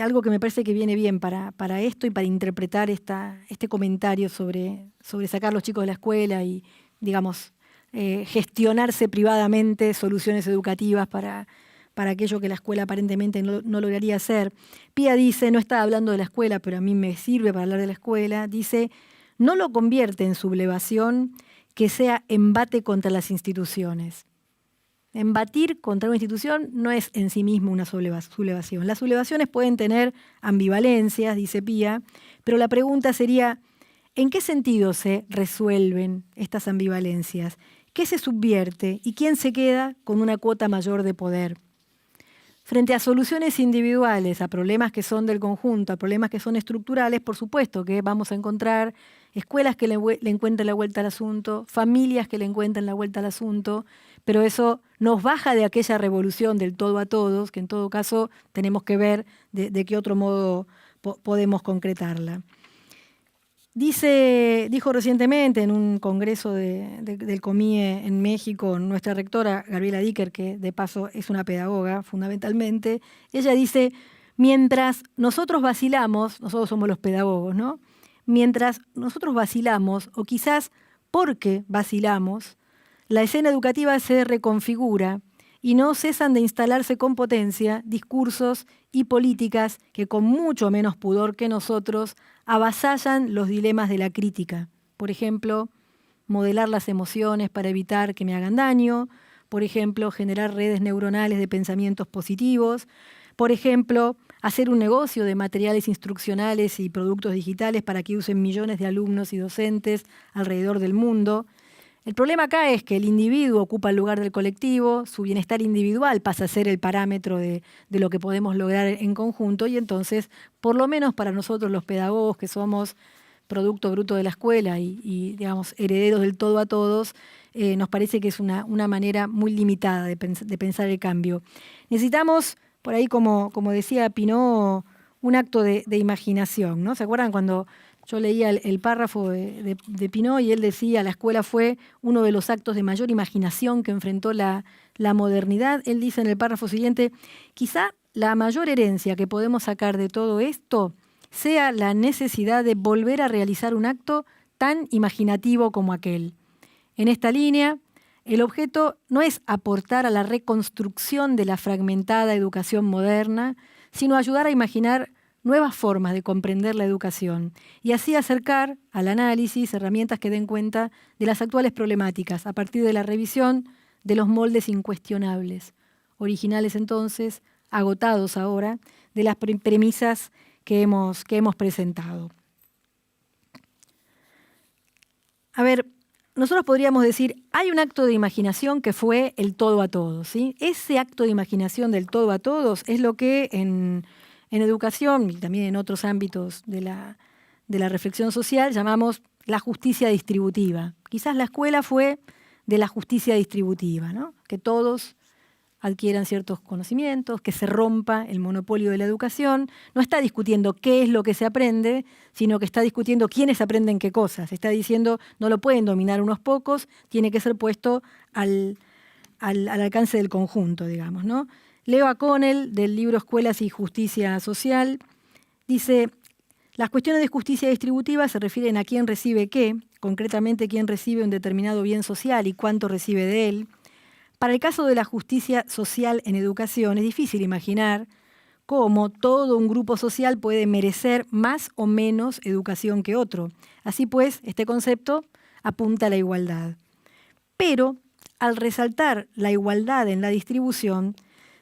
algo que me parece que viene bien para esto y para interpretar este comentario sobre sacar a los chicos de la escuela y, digamos, gestionarse privadamente soluciones educativas para aquello que la escuela aparentemente no lograría hacer. Pía dice, no está hablando de la escuela, pero a mí me sirve para hablar de la escuela, dice, no lo convierte en sublevación que sea embate contra las instituciones. Embatir contra una institución no es en sí mismo una sublevación. Las sublevaciones pueden tener ambivalencias, dice Pía, pero la pregunta sería, ¿en qué sentido se resuelven estas ambivalencias? ¿Qué se subvierte y quién se queda con una cuota mayor de poder? Frente a soluciones individuales, a problemas que son del conjunto, a problemas que son estructurales, por supuesto que vamos a encontrar escuelas que le encuentren la vuelta al asunto, familias que le encuentren la vuelta al asunto, pero eso nos baja de aquella revolución del todo a todos, que en todo caso tenemos que ver de qué otro modo podemos concretarla. Dijo recientemente en un congreso del COMIE en México, nuestra rectora Gabriela Dicker, que de paso es una pedagoga fundamentalmente, ella dice, mientras nosotros vacilamos, nosotros somos los pedagogos, ¿no? Mientras nosotros vacilamos, o quizás porque vacilamos, la escena educativa se reconfigura y no cesan de instalarse con potencia discursos y políticas que con mucho menos pudor que nosotros avasallan los dilemas de la crítica. Por ejemplo, modelar las emociones para evitar que me hagan daño, por ejemplo, generar redes neuronales de pensamientos positivos, por ejemplo, hacer un negocio de materiales instruccionales y productos digitales para que usen millones de alumnos y docentes alrededor del mundo. El problema acá es que el individuo ocupa el lugar del colectivo, su bienestar individual pasa a ser el parámetro de lo que podemos lograr en conjunto y entonces, por lo menos para nosotros los pedagogos que somos producto bruto de la escuela y digamos, herederos del todo a todos, nos parece que es una manera muy limitada de pensar el cambio. Necesitamos, por ahí como decía Pinot, un acto de imaginación, ¿no? ¿Se acuerdan cuando yo leía el párrafo de Pinot y él decía la escuela fue uno de los actos de mayor imaginación que enfrentó la modernidad? Él dice en el párrafo siguiente, quizá la mayor herencia que podemos sacar de todo esto sea la necesidad de volver a realizar un acto tan imaginativo como aquel. En esta línea, el objeto no es aportar a la reconstrucción de la fragmentada educación moderna, sino ayudar a imaginar nuevas formas de comprender la educación y así acercar al análisis herramientas que den cuenta de las actuales problemáticas a partir de la revisión de los moldes incuestionables, originales entonces, agotados ahora, de las premisas que hemos presentado. A ver, nosotros podríamos decir, hay un acto de imaginación que fue el todo a todos, ¿sí? Ese acto de imaginación del todo a todos es lo que en educación y también en otros ámbitos de la reflexión social llamamos la justicia distributiva. Quizás la escuela fue de la justicia distributiva, ¿no? Que todos adquieran ciertos conocimientos, que se rompa el monopolio de la educación. No está discutiendo qué es lo que se aprende, sino que está discutiendo quiénes aprenden qué cosas. Está diciendo no lo pueden dominar unos pocos, tiene que ser puesto al alcance del conjunto, digamos, ¿no? Leo a Connell, del libro Escuelas y Justicia Social, dice, las cuestiones de justicia distributiva se refieren a quién recibe qué, concretamente quién recibe un determinado bien social y cuánto recibe de él. Para el caso de la justicia social en educación, es difícil imaginar cómo todo un grupo social puede merecer más o menos educación que otro. Así pues, este concepto apunta a la igualdad. Pero, al resaltar la igualdad en la distribución,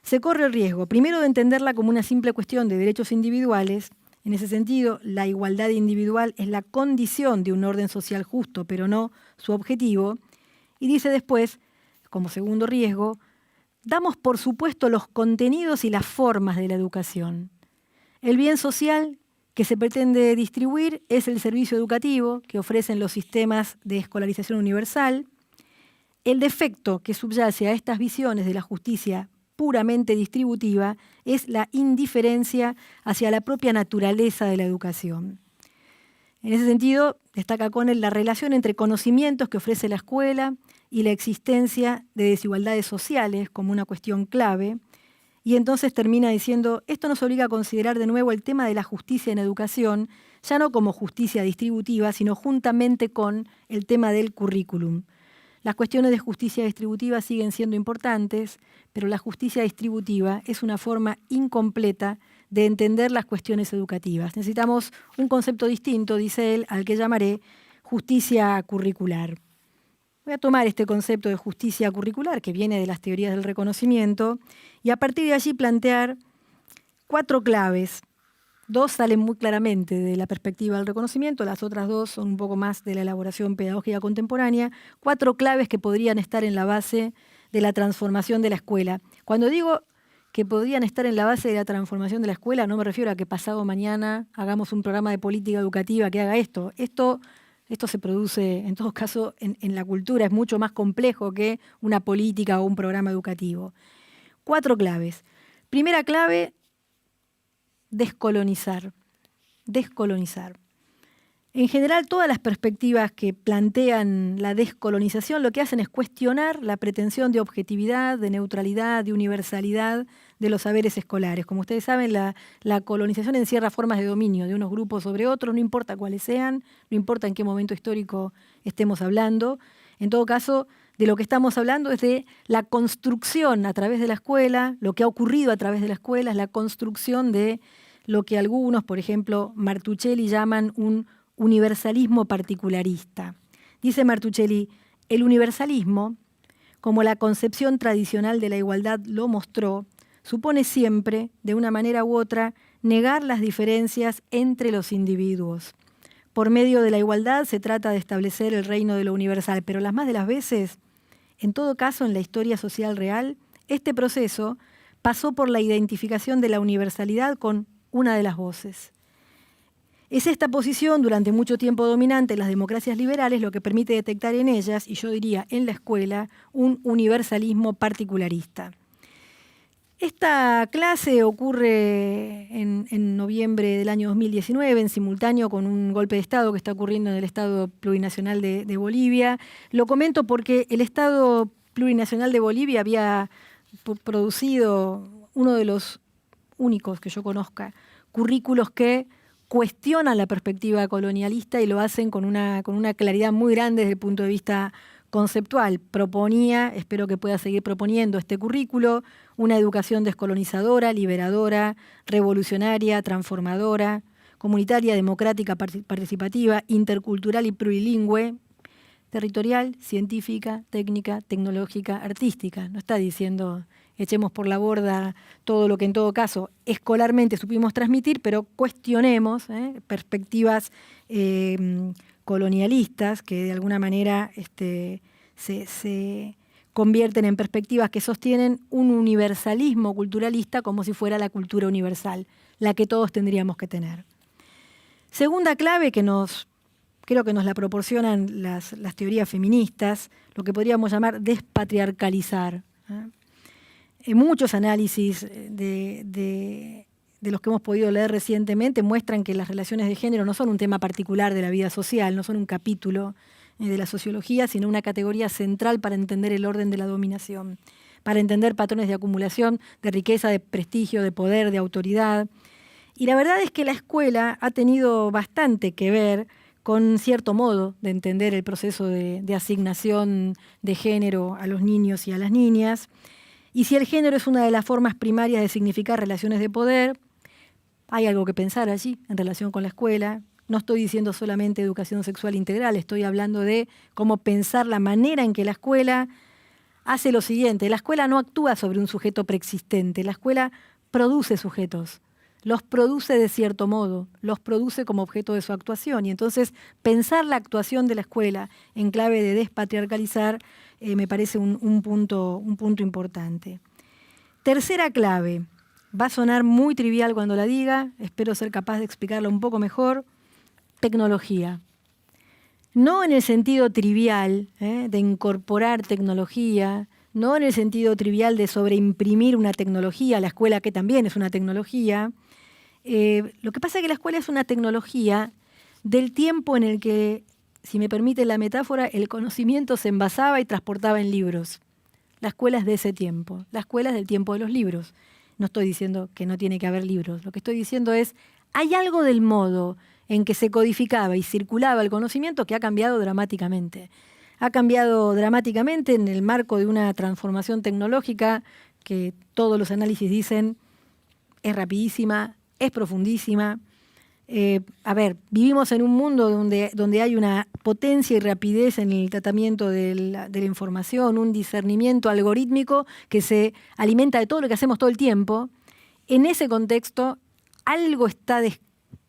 se corre el riesgo, primero, de entenderla como una simple cuestión de derechos individuales. En ese sentido, la igualdad individual es la condición de un orden social justo, pero no su objetivo. Y dice después, como segundo riesgo, damos por supuesto los contenidos y las formas de la educación. El bien social que se pretende distribuir es el servicio educativo que ofrecen los sistemas de escolarización universal. El defecto que subyace a estas visiones de la justicia puramente distributiva es la indiferencia hacia la propia naturaleza de la educación. En ese sentido, destaca Connell la relación entre conocimientos que ofrece la escuela y la existencia de desigualdades sociales como una cuestión clave. Y entonces termina diciendo, esto nos obliga a considerar de nuevo el tema de la justicia en educación, ya no como justicia distributiva, sino juntamente con el tema del currículum. Las cuestiones de justicia distributiva siguen siendo importantes, pero la justicia distributiva es una forma incompleta de entender las cuestiones educativas. Necesitamos un concepto distinto, dice él, al que llamaré justicia curricular. Voy a tomar este concepto de justicia curricular, que viene de las teorías del reconocimiento, y a partir de allí plantear 4 claves. 2 salen muy claramente de la perspectiva del reconocimiento, las otras 2 son un poco más de la elaboración pedagógica contemporánea. 4 claves que podrían estar en la base de la transformación de la escuela. Cuando digo que podrían estar en la base de la transformación de la escuela, no me refiero a que pasado mañana hagamos un programa de política educativa que haga esto. Esto se produce, en todo caso, en la cultura, es mucho más complejo que una política o un programa educativo. 4 claves. Primera clave, descolonizar. Descolonizar. En general, todas las perspectivas que plantean la descolonización lo que hacen es cuestionar la pretensión de objetividad, de neutralidad, de universalidad de los saberes escolares. Como ustedes saben, la colonización encierra formas de dominio de unos grupos sobre otros, no importa cuáles sean, no importa en qué momento histórico estemos hablando. En todo caso, de lo que estamos hablando es de la construcción a través de la escuela, lo que ha ocurrido a través de la escuela es la construcción de lo que algunos, por ejemplo, Martuchelli, llaman un universalismo particularista. Dice Martuchelli, el universalismo, como la concepción tradicional de la igualdad lo mostró, supone siempre, de una manera u otra, negar las diferencias entre los individuos. Por medio de la igualdad se trata de establecer el reino de lo universal, pero las más de las veces, en todo caso en la historia social real, este proceso pasó por la identificación de la universalidad con una de las voces. Es esta posición, durante mucho tiempo dominante en las democracias liberales, lo que permite detectar en ellas, y yo diría en la escuela, un universalismo particularista. Esta clase ocurre en noviembre del año 2019, en simultáneo con un golpe de Estado que está ocurriendo en el Estado Plurinacional de Bolivia. Lo comento porque el Estado Plurinacional de Bolivia había producido uno de los únicos que yo conozca, currículos que cuestionan la perspectiva colonialista y lo hacen con una claridad muy grande desde el punto de vista conceptual. Proponía, espero que pueda seguir proponiendo este currículo, una educación descolonizadora, liberadora, revolucionaria, transformadora, comunitaria, democrática, participativa, intercultural y plurilingüe, territorial, científica, técnica, tecnológica, artística. No está diciendo echemos por la borda todo lo que en todo caso escolarmente supimos transmitir, pero cuestionemos perspectivas colonialistas que de alguna manera se convierten en perspectivas que sostienen un universalismo culturalista como si fuera la cultura universal, la que todos tendríamos que tener. Segunda clave que creo que nos la proporcionan las teorías feministas, lo que podríamos llamar despatriarcalizar. Muchos análisis de los que hemos podido leer recientemente muestran que las relaciones de género no son un tema particular de la vida social, no son un capítulo de la sociología, sino una categoría central para entender el orden de la dominación, para entender patrones de acumulación, de riqueza, de prestigio, de poder, de autoridad. Y la verdad es que la escuela ha tenido bastante que ver con cierto modo de entender el proceso de asignación de género a los niños y a las niñas. Y si el género es una de las formas primarias de significar relaciones de poder, hay algo que pensar allí en relación con la escuela. No estoy diciendo solamente educación sexual integral, estoy hablando de cómo pensar la manera en que la escuela hace lo siguiente. La escuela no actúa sobre un sujeto preexistente, la escuela produce sujetos, los produce de cierto modo, los produce como objeto de su actuación. Y entonces pensar la actuación de la escuela en clave de despatriarcalizar me parece un punto importante. Tercera clave, va a sonar muy trivial cuando la diga, espero ser capaz de explicarla un poco mejor, tecnología. No en el sentido trivial de incorporar tecnología, no en el sentido trivial de sobreimprimir una tecnología, la escuela que también es una tecnología. Lo que pasa es que la escuela es una tecnología del tiempo en el que, si me permite la metáfora, el conocimiento se envasaba y transportaba en libros. La escuela es de ese tiempo, la escuela es del tiempo de los libros. No estoy diciendo que no tiene que haber libros, lo que estoy diciendo es, hay algo del modo en que se codificaba y circulaba el conocimiento que ha cambiado dramáticamente. Ha cambiado dramáticamente en el marco de una transformación tecnológica que todos los análisis dicen es rapidísima, es profundísima. Vivimos en un mundo donde hay una potencia y rapidez en el tratamiento de la información, un discernimiento algorítmico que se alimenta de todo lo que hacemos todo el tiempo. En ese contexto, algo está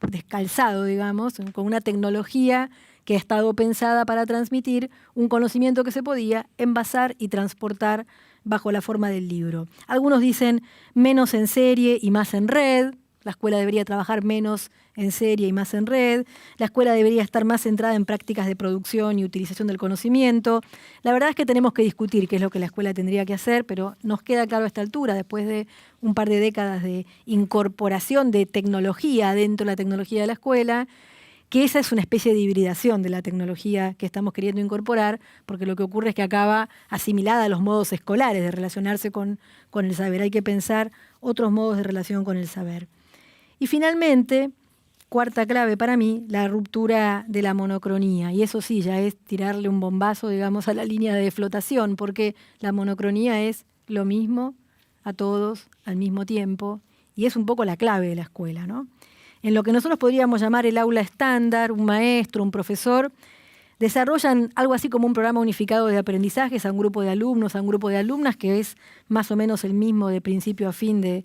descalzado, digamos, con una tecnología que ha estado pensada para transmitir un conocimiento que se podía envasar y transportar bajo la forma del libro. Algunos dicen menos en serie y más en red. La escuela debería trabajar menos en serie y más en red. La escuela debería estar más centrada en prácticas de producción y utilización del conocimiento. La verdad es que tenemos que discutir qué es lo que la escuela tendría que hacer, pero nos queda claro a esta altura, después de un par de décadas de incorporación de tecnología dentro de la tecnología de la escuela, que esa es una especie de hibridación de la tecnología que estamos queriendo incorporar, porque lo que ocurre es que acaba asimilada a los modos escolares de relacionarse con el saber. Hay que pensar otros modos de relación con el saber. Y finalmente, cuarta clave para mí, la ruptura de la monocronía. Y eso sí, ya es tirarle un bombazo, digamos, a la línea de flotación, porque la monocronía es lo mismo a todos al mismo tiempo, y es un poco la clave de la escuela, ¿no? En lo que nosotros podríamos llamar el aula estándar, un maestro, un profesor, desarrollan algo así como un programa unificado de aprendizajes a un grupo de alumnos, a un grupo de alumnas, que es más o menos el mismo de principio a fin de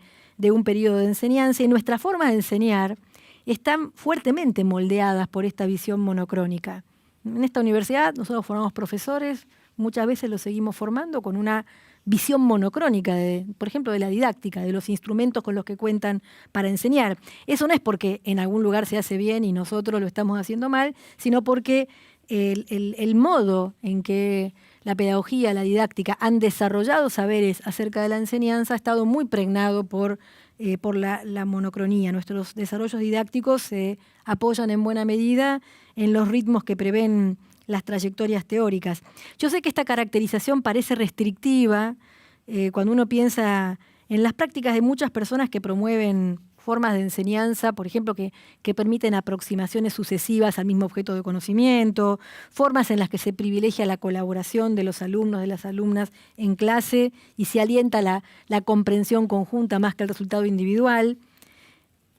un periodo de enseñanza. Y nuestras formas de enseñar están fuertemente moldeadas por esta visión monocrónica. En esta universidad nosotros formamos profesores, muchas veces los seguimos formando con una visión monocrónica, por ejemplo, de la didáctica, de los instrumentos con los que cuentan para enseñar. Eso no es porque en algún lugar se hace bien y nosotros lo estamos haciendo mal, sino porque el modo en que la pedagogía, la didáctica han desarrollado saberes acerca de la enseñanza ha estado muy pregnado por la monocronía. Nuestros desarrollos didácticos se apoyan en buena medida en los ritmos que prevén las trayectorias teóricas. Yo sé que esta caracterización parece restrictiva cuando uno piensa en las prácticas de muchas personas que promueven formas de enseñanza, por ejemplo, que permiten aproximaciones sucesivas al mismo objeto de conocimiento, formas en las que se privilegia la colaboración de los alumnos, de las alumnas en clase y se alienta la comprensión conjunta más que el resultado individual.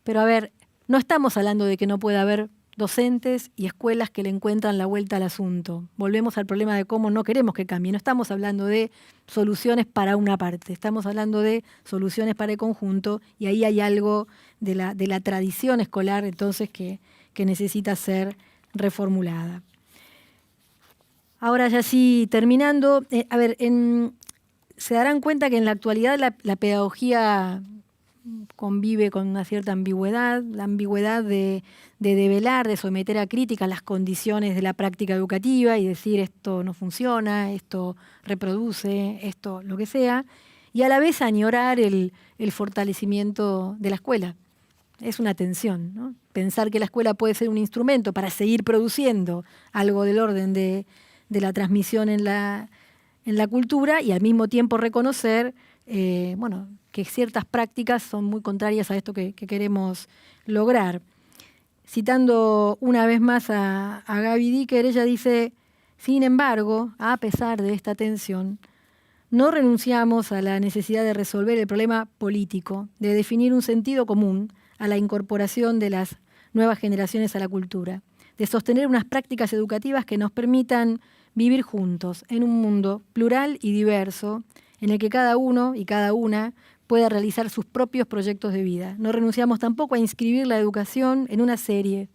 Pero a ver, no estamos hablando de que no pueda haber docentes y escuelas que le encuentran la vuelta al asunto. Volvemos al problema de cómo no queremos que cambie. No estamos hablando de soluciones para una parte, estamos hablando de soluciones para el conjunto, y ahí hay algo de la tradición escolar entonces que necesita ser reformulada. Ahora ya sí, terminando, se darán cuenta que en la actualidad la pedagogía convive con una cierta ambigüedad, la ambigüedad de develar, de someter a crítica las condiciones de la práctica educativa y decir esto no funciona, esto reproduce, esto lo que sea, y a la vez añorar el fortalecimiento de la escuela. Es una tensión, ¿no? Pensar que la escuela puede ser un instrumento para seguir produciendo algo del orden de la transmisión en la cultura, y al mismo tiempo reconocer que ciertas prácticas son muy contrarias a esto que queremos lograr. Citando una vez más a Gaby Dicker, ella dice: sin embargo, a pesar de esta tensión, no renunciamos a la necesidad de resolver el problema político, de definir un sentido común a la incorporación de las nuevas generaciones a la cultura, de sostener unas prácticas educativas que nos permitan vivir juntos en un mundo plural y diverso, en el que cada uno y cada una pueda realizar sus propios proyectos de vida. No renunciamos tampoco a inscribir la educación en una serie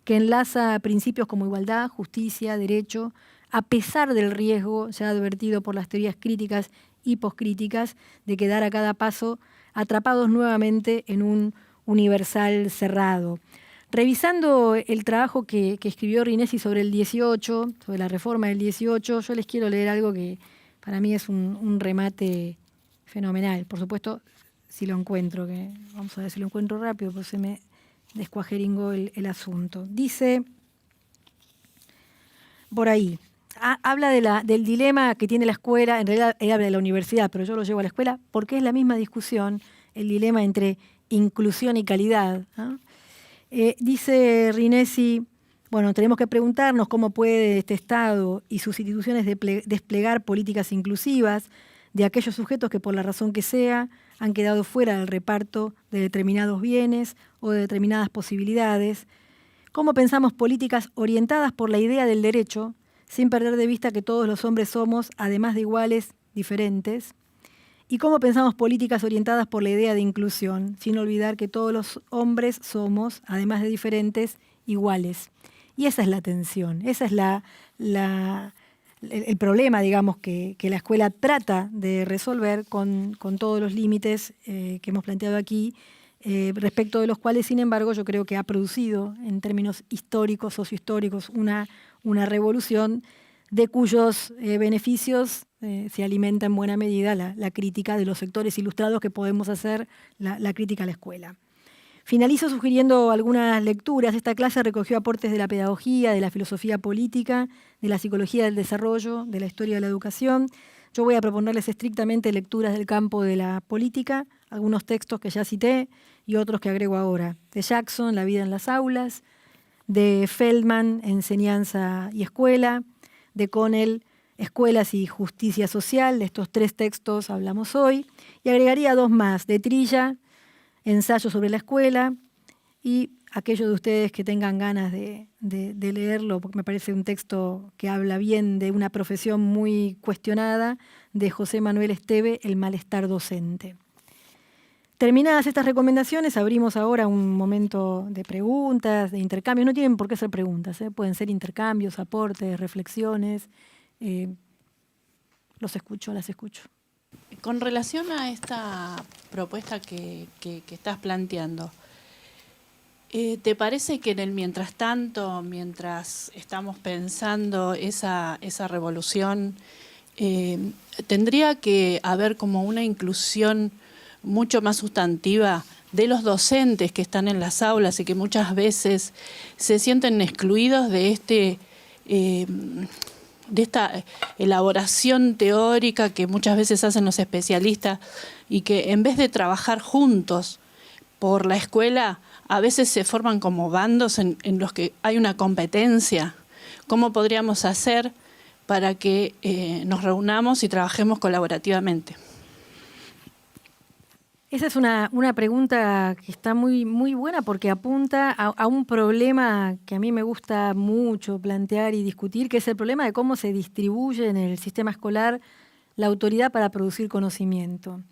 que enlaza principios como igualdad, justicia, derecho, a pesar del riesgo ya advertido por las teorías críticas y poscríticas de quedar a cada paso atrapados nuevamente en un universal cerrado. Revisando el trabajo que escribió Rinesi sobre el 18, sobre la reforma del 18, yo les quiero leer algo que para mí es un remate fenomenal. Por supuesto, si lo encuentro, que vamos a ver si lo encuentro rápido, pues se me descuajeringó el asunto. Dice por ahí, habla del dilema que tiene la escuela, en realidad él habla de la universidad, pero yo lo llevo a la escuela porque es la misma discusión, el dilema entre inclusión y calidad, ¿no? Dice Rinesi, bueno, tenemos que preguntarnos cómo puede este Estado y sus instituciones desplegar políticas inclusivas de aquellos sujetos que por la razón que sea han quedado fuera del reparto de determinados bienes o de determinadas posibilidades. ¿Cómo pensamos políticas orientadas por la idea del derecho, sin perder de vista que todos los hombres somos, además de iguales, diferentes? ¿Y cómo pensamos políticas orientadas por la idea de inclusión, sin olvidar que todos los hombres somos, además de diferentes, iguales? Y esa es la tensión, esa es el problema, digamos, que la escuela trata de resolver con todos los límites que hemos planteado aquí, respecto de los cuales, sin embargo, yo creo que ha producido, en términos históricos, sociohistóricos, una revolución de cuyos beneficios se alimenta en buena medida la crítica de los sectores ilustrados que podemos hacer la crítica a la escuela. Finalizo sugiriendo algunas lecturas. Esta clase recogió aportes de la pedagogía, de la filosofía política, de la psicología del desarrollo, de la historia de la educación. Yo voy a proponerles estrictamente lecturas del campo de la política, algunos textos que ya cité y otros que agrego ahora. De Jackson, La vida en las aulas, de Feldman, Enseñanza y escuela, de Connell, Escuelas y justicia social. De estos 3 textos hablamos hoy. Y agregaría 2 más, de Trilla, Ensayo sobre la escuela, y aquellos de ustedes que tengan ganas de leerlo, porque me parece un texto que habla bien de una profesión muy cuestionada, de José Manuel Esteve, El malestar docente. Terminadas estas recomendaciones, abrimos ahora un momento de preguntas, de intercambios. No tienen por qué ser preguntas, pueden ser intercambios, aportes, reflexiones. Los escucho, las escucho. Con relación a esta propuesta que estás planteando, ¿te parece que en el mientras tanto, mientras estamos pensando esa revolución, tendría que haber como una inclusión mucho más sustantiva de los docentes que están en las aulas y que muchas veces se sienten excluidos de esta elaboración teórica que muchas veces hacen los especialistas y que en vez de trabajar juntos por la escuela, a veces se forman como bandos en los que hay una competencia? ¿Cómo podríamos hacer para que nos reunamos y trabajemos colaborativamente? Esa es una pregunta que está muy, muy buena porque apunta a un problema que a mí me gusta mucho plantear y discutir, que es el problema de cómo se distribuye en el sistema escolar la autoridad para producir conocimiento.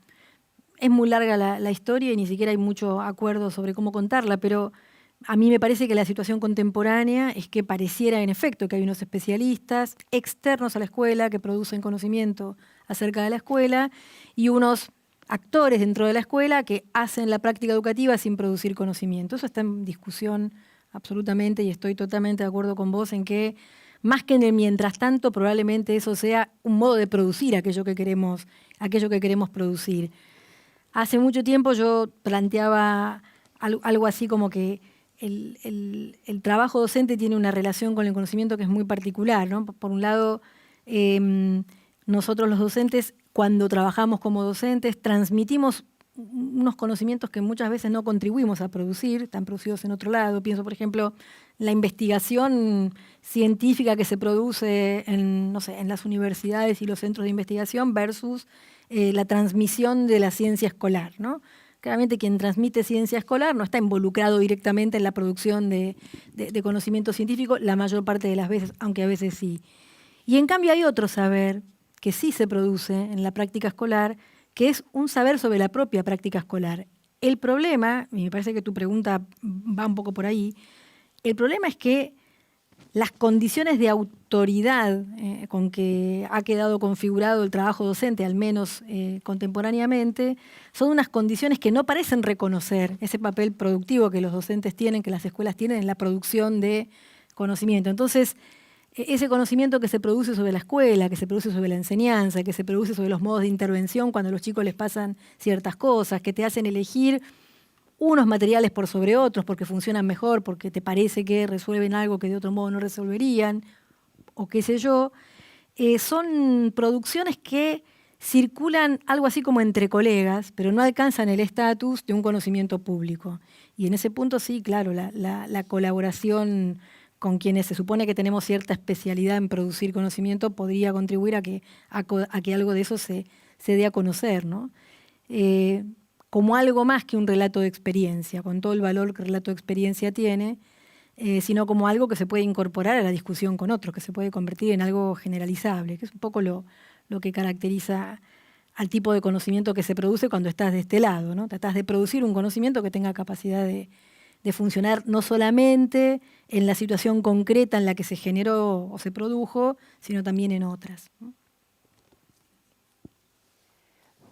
Es muy larga la historia y ni siquiera hay mucho acuerdo sobre cómo contarla, pero a mí me parece que la situación contemporánea es que pareciera en efecto que hay unos especialistas externos a la escuela que producen conocimiento acerca de la escuela y unos actores dentro de la escuela que hacen la práctica educativa sin producir conocimiento. Eso está en discusión absolutamente y estoy totalmente de acuerdo con vos en que más que en el mientras tanto probablemente eso sea un modo de producir aquello que queremos producir. Hace mucho tiempo yo planteaba algo así como que el trabajo docente tiene una relación con el conocimiento que es muy particular, ¿no? Por un lado, nosotros los docentes, cuando trabajamos como docentes, transmitimos unos conocimientos que muchas veces no contribuimos a producir, están producidos en otro lado. Pienso, por ejemplo, la investigación científica que se produce en las universidades y los centros de investigación versus la transmisión de la ciencia escolar, ¿no? Claramente quien transmite ciencia escolar no está involucrado directamente en la producción de conocimiento científico la mayor parte de las veces, aunque a veces sí. Y en cambio hay otro saber que sí se produce en la práctica escolar, que es un saber sobre la propia práctica escolar. El problema, y me parece que tu pregunta va un poco por ahí, el problema es que las condiciones de autoridad con que ha quedado configurado el trabajo docente, al menos contemporáneamente, son unas condiciones que no parecen reconocer ese papel productivo que los docentes tienen, que las escuelas tienen en la producción de conocimiento. Entonces, ese conocimiento que se produce sobre la escuela, que se produce sobre la enseñanza, que se produce sobre los modos de intervención cuando a los chicos les pasan ciertas cosas, que te hacen elegir unos materiales por sobre otros porque funcionan mejor, porque te parece que resuelven algo que de otro modo no resolverían, o qué sé yo, son producciones que circulan algo así como entre colegas, pero no alcanzan el estatus de un conocimiento público. Y en ese punto sí, claro, la colaboración con quienes se supone que tenemos cierta especialidad en producir conocimiento podría contribuir a que algo de eso se dé a conocer, ¿no? Como algo más que un relato de experiencia, con todo el valor que el relato de experiencia tiene, sino como algo que se puede incorporar a la discusión con otros, que se puede convertir en algo generalizable, que es un poco lo que caracteriza al tipo de conocimiento que se produce cuando estás de este lado, ¿no? Tratás de producir un conocimiento que tenga capacidad de funcionar no solamente en la situación concreta en la que se generó o se produjo, sino también en otras, ¿no?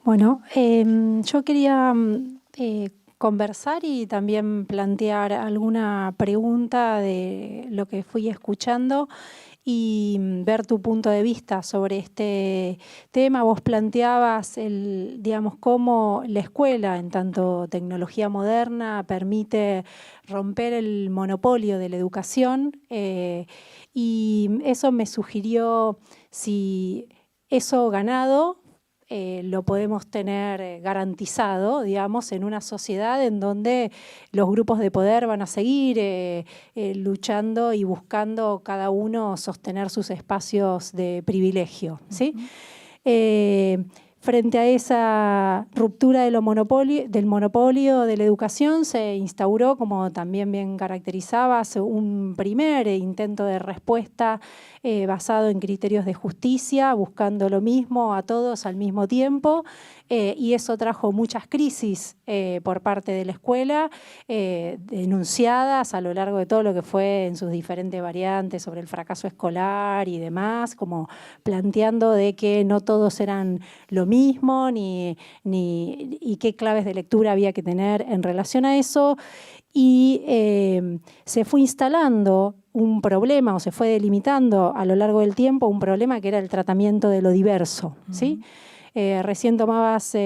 Bueno, yo quería conversar y también plantear alguna pregunta de lo que fui escuchando y ver tu punto de vista sobre este tema. Vos planteabas digamos, cómo la escuela, en tanto tecnología moderna, permite romper el monopolio de la educación, y eso me sugirió si eso ganado lo podemos tener garantizado, digamos, en una sociedad en donde los grupos de poder van a seguir luchando y buscando cada uno sostener sus espacios de privilegio, ¿sí? Frente a esa ruptura del monopolio de la educación, se instauró, como también bien caracterizabas, un primer intento de respuesta basado en criterios de justicia, buscando lo mismo a todos al mismo tiempo, y eso trajo muchas crisis por parte de la escuela, denunciadas a lo largo de todo lo que fue en sus diferentes variantes sobre el fracaso escolar y demás, como planteando de que no todos eran lo mismo, y qué claves de lectura había que tener en relación a eso. Y se fue instalando un problema, o se fue delimitando a lo largo del tiempo un problema que era el tratamiento de lo diverso, ¿sí? Recién tomabas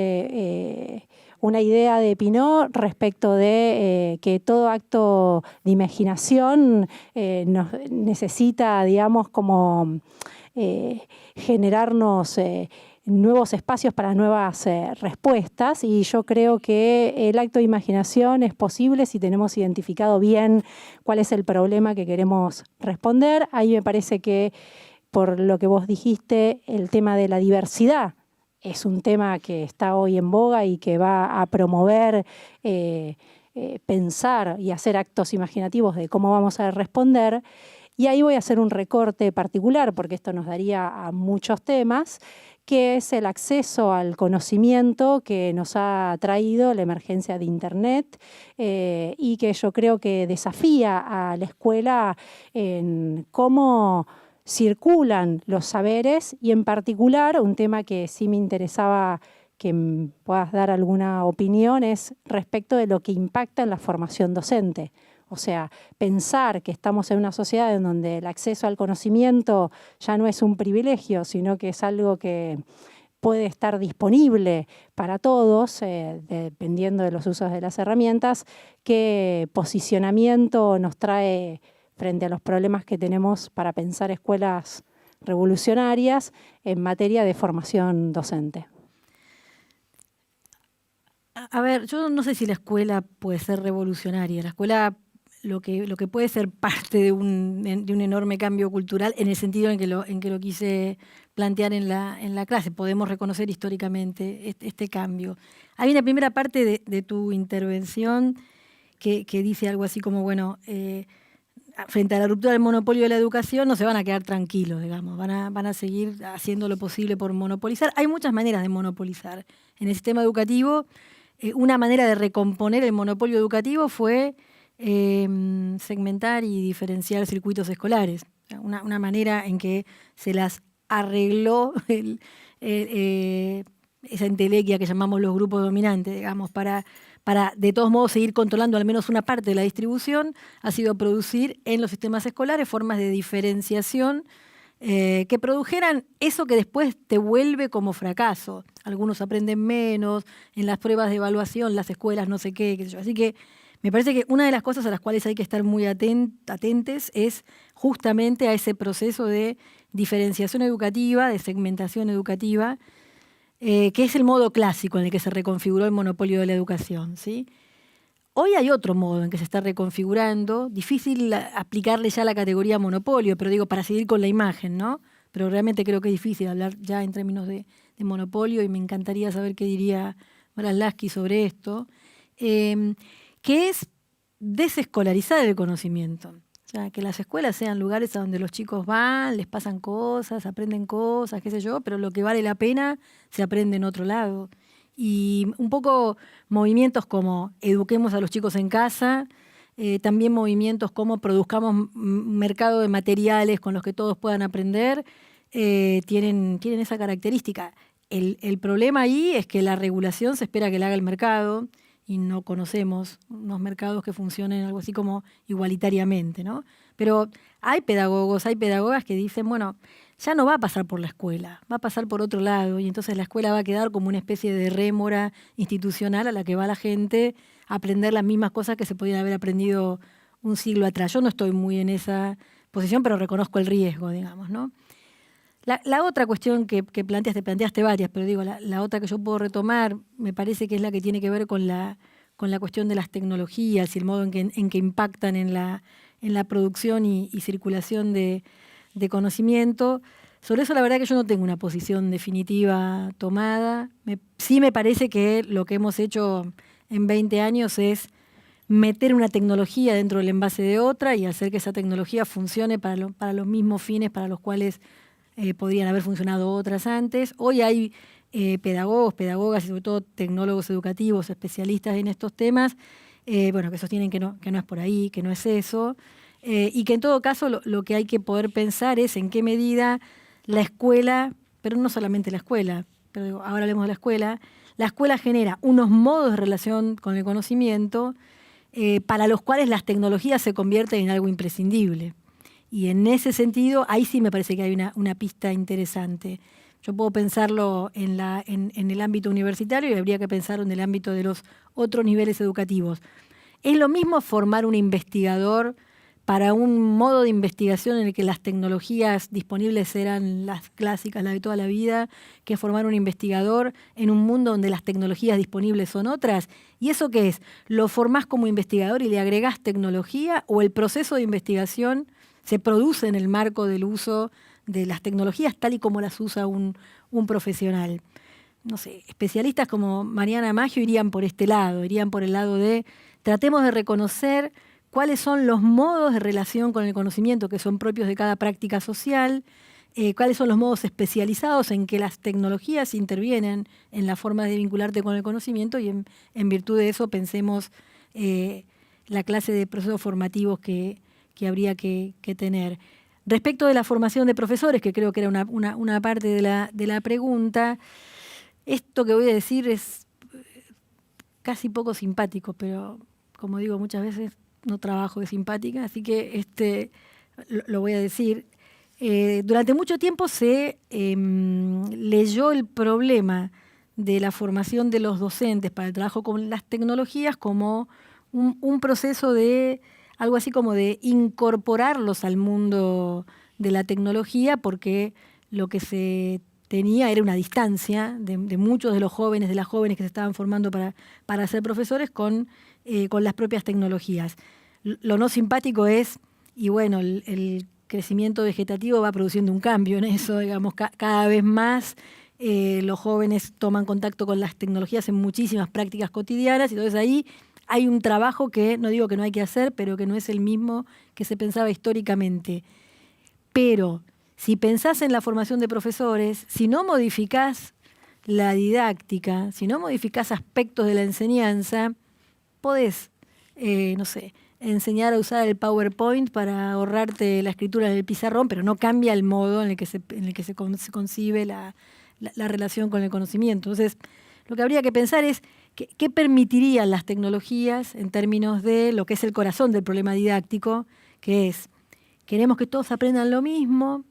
una idea de Pinot respecto de que todo acto de imaginación necesita, digamos, como generarnos nuevos espacios para nuevas respuestas, y yo creo que el acto de imaginación es posible si tenemos identificado bien cuál es el problema que queremos responder. Ahí me parece que, por lo que vos dijiste, el tema de la diversidad es un tema que está hoy en boga y que va a promover pensar y hacer actos imaginativos de cómo vamos a responder. Y ahí voy a hacer un recorte particular, porque esto nos daría a muchos temas, que es el acceso al conocimiento que nos ha traído la emergencia de Internet, y que yo creo que desafía a la escuela en cómo circulan los saberes, y en particular un tema que sí me interesaba que puedas dar alguna opinión es respecto de lo que impacta en la formación docente. O sea, pensar que estamos en una sociedad en donde el acceso al conocimiento ya no es un privilegio, sino que es algo que puede estar disponible para todos, dependiendo de los usos de las herramientas. ¿Qué posicionamiento nos trae frente a los problemas que tenemos para pensar escuelas revolucionarias en materia de formación docente? A ver, yo no sé si la escuela puede ser revolucionaria. La escuela lo que puede ser parte de un enorme cambio cultural, en el sentido en que lo quise plantear en la clase. Podemos reconocer históricamente este cambio. Hay una primera parte de tu intervención que dice algo así como, bueno, frente a la ruptura del monopolio de la educación no se van a quedar tranquilos, digamos, van a seguir haciendo lo posible por monopolizar. Hay muchas maneras de monopolizar. En el sistema educativo, una manera de recomponer el monopolio educativo fue segmentar y diferenciar circuitos escolares. Una manera en que se las arregló esa entelequia que llamamos los grupos dominantes, digamos, para de todos modos seguir controlando al menos una parte de la distribución, ha sido producir en los sistemas escolares formas de diferenciación que produjeran eso que después te vuelve como fracaso. Algunos aprenden menos, en las pruebas de evaluación, las escuelas, no sé qué sé yo. Así que me parece que una de las cosas a las cuales hay que estar muy atentes es justamente a ese proceso de diferenciación educativa, de segmentación educativa, que es el modo clásico en el que se reconfiguró el monopolio de la educación, ¿sí? Hoy hay otro modo en que se está reconfigurando, difícil aplicarle ya la categoría monopolio, pero digo, para seguir con la imagen, ¿no? Pero realmente creo que es difícil hablar ya en términos de monopolio y me encantaría saber qué diría Maras Laski sobre esto, que es desescolarizar el conocimiento. O sea, que las escuelas sean lugares a donde los chicos van, les pasan cosas, aprenden cosas, qué sé yo, pero lo que vale la pena se aprende en otro lado. Y un poco movimientos como eduquemos a los chicos en casa, también movimientos como produzcamos un mercado de materiales con los que todos puedan aprender, tienen esa característica. El problema ahí es que la regulación se espera que la haga el mercado y no conocemos unos mercados que funcionen algo así como igualitariamente, ¿no? Pero hay pedagogos, hay pedagogas que dicen, bueno, ya no va a pasar por la escuela, va a pasar por otro lado y entonces la escuela va a quedar como una especie de rémora institucional a la que va la gente a aprender las mismas cosas que se podían haber aprendido un siglo atrás. Yo no estoy muy en esa posición, pero reconozco el riesgo, digamos, ¿no? La otra cuestión que planteaste varias, pero digo, la otra que yo puedo retomar me parece que es la que tiene que ver con la cuestión de las tecnologías y el modo en que impactan en la producción y circulación de conocimiento. Sobre eso la verdad que yo no tengo una posición definitiva tomada. Sí me parece que lo que hemos hecho en 20 años es meter una tecnología dentro del envase de otra y hacer que esa tecnología funcione para los mismos fines para los cuales podrían haber funcionado otras antes. Hoy hay pedagogos, pedagogas y sobre todo tecnólogos educativos, especialistas en estos temas, bueno, que sostienen que no es por ahí, que no es eso, y que en todo caso lo que hay que poder pensar es en qué medida la escuela, pero no solamente la escuela, pero digo, ahora hablemos de la escuela genera unos modos de relación con el conocimiento para los cuales las tecnologías se convierten en algo imprescindible. Y en ese sentido, ahí sí me parece que hay una pista interesante. Yo puedo pensarlo en el ámbito universitario y habría que pensarlo en el ámbito de los otros niveles educativos. Es lo mismo formar un investigador para un modo de investigación en el que las tecnologías disponibles eran las clásicas, las de toda la vida, que formar un investigador en un mundo donde las tecnologías disponibles son otras. ¿Y eso qué es? ¿Lo formás como investigador y le agregás tecnología o el proceso de investigación se produce en el marco del uso de las tecnologías tal y como las usa un profesional? No sé, especialistas como Mariana Maggio irían por este lado, irían por el lado de tratemos de reconocer cuáles son los modos de relación con el conocimiento que son propios de cada práctica social, cuáles son los modos especializados en que las tecnologías intervienen en la forma de vincularte con el conocimiento y en virtud de eso pensemos la clase de procesos formativos que habría que tener. Respecto de la formación de profesores, que creo que era una parte de la pregunta, esto que voy a decir es casi poco simpático, pero como digo muchas veces, no trabajo de simpática, así que lo voy a decir. Durante mucho tiempo se leyó el problema de la formación de los docentes para el trabajo con las tecnologías como un proceso de algo así como de incorporarlos al mundo de la tecnología, porque lo que se tenía era una distancia de muchos de los jóvenes, de las jóvenes que se estaban formando para ser profesores con las propias tecnologías. Lo no simpático es, y bueno, el crecimiento vegetativo va produciendo un cambio en eso, digamos, cada vez más los jóvenes toman contacto con las tecnologías en muchísimas prácticas cotidianas, y entonces ahí hay un trabajo que, no digo que no hay que hacer, pero que no es el mismo que se pensaba históricamente. Pero si pensás en la formación de profesores, si no modificás la didáctica, si no modificás aspectos de la enseñanza, podés, no sé, enseñar a usar el PowerPoint para ahorrarte la escritura en el pizarrón, pero no cambia el modo en el que se concibe la la relación con el conocimiento. Entonces, lo que habría que pensar es qué permitirían las tecnologías en términos de lo que es el corazón del problema didáctico, que es, queremos que todos aprendan lo mismo,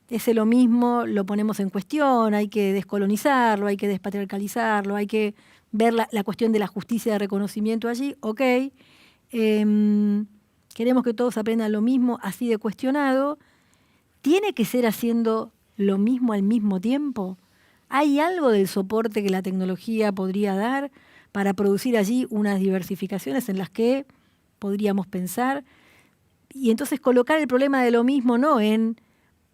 ese lo mismo lo ponemos en cuestión, hay que descolonizarlo, hay que despatriarcalizarlo, hay que ver la cuestión de la justicia de reconocimiento allí, ok. Queremos que todos aprendan lo mismo, así de cuestionado. ¿Tiene que ser haciendo lo mismo al mismo tiempo? ¿Hay algo del soporte que la tecnología podría dar para producir allí unas diversificaciones en las que podríamos pensar? Y entonces colocar el problema de lo mismo no en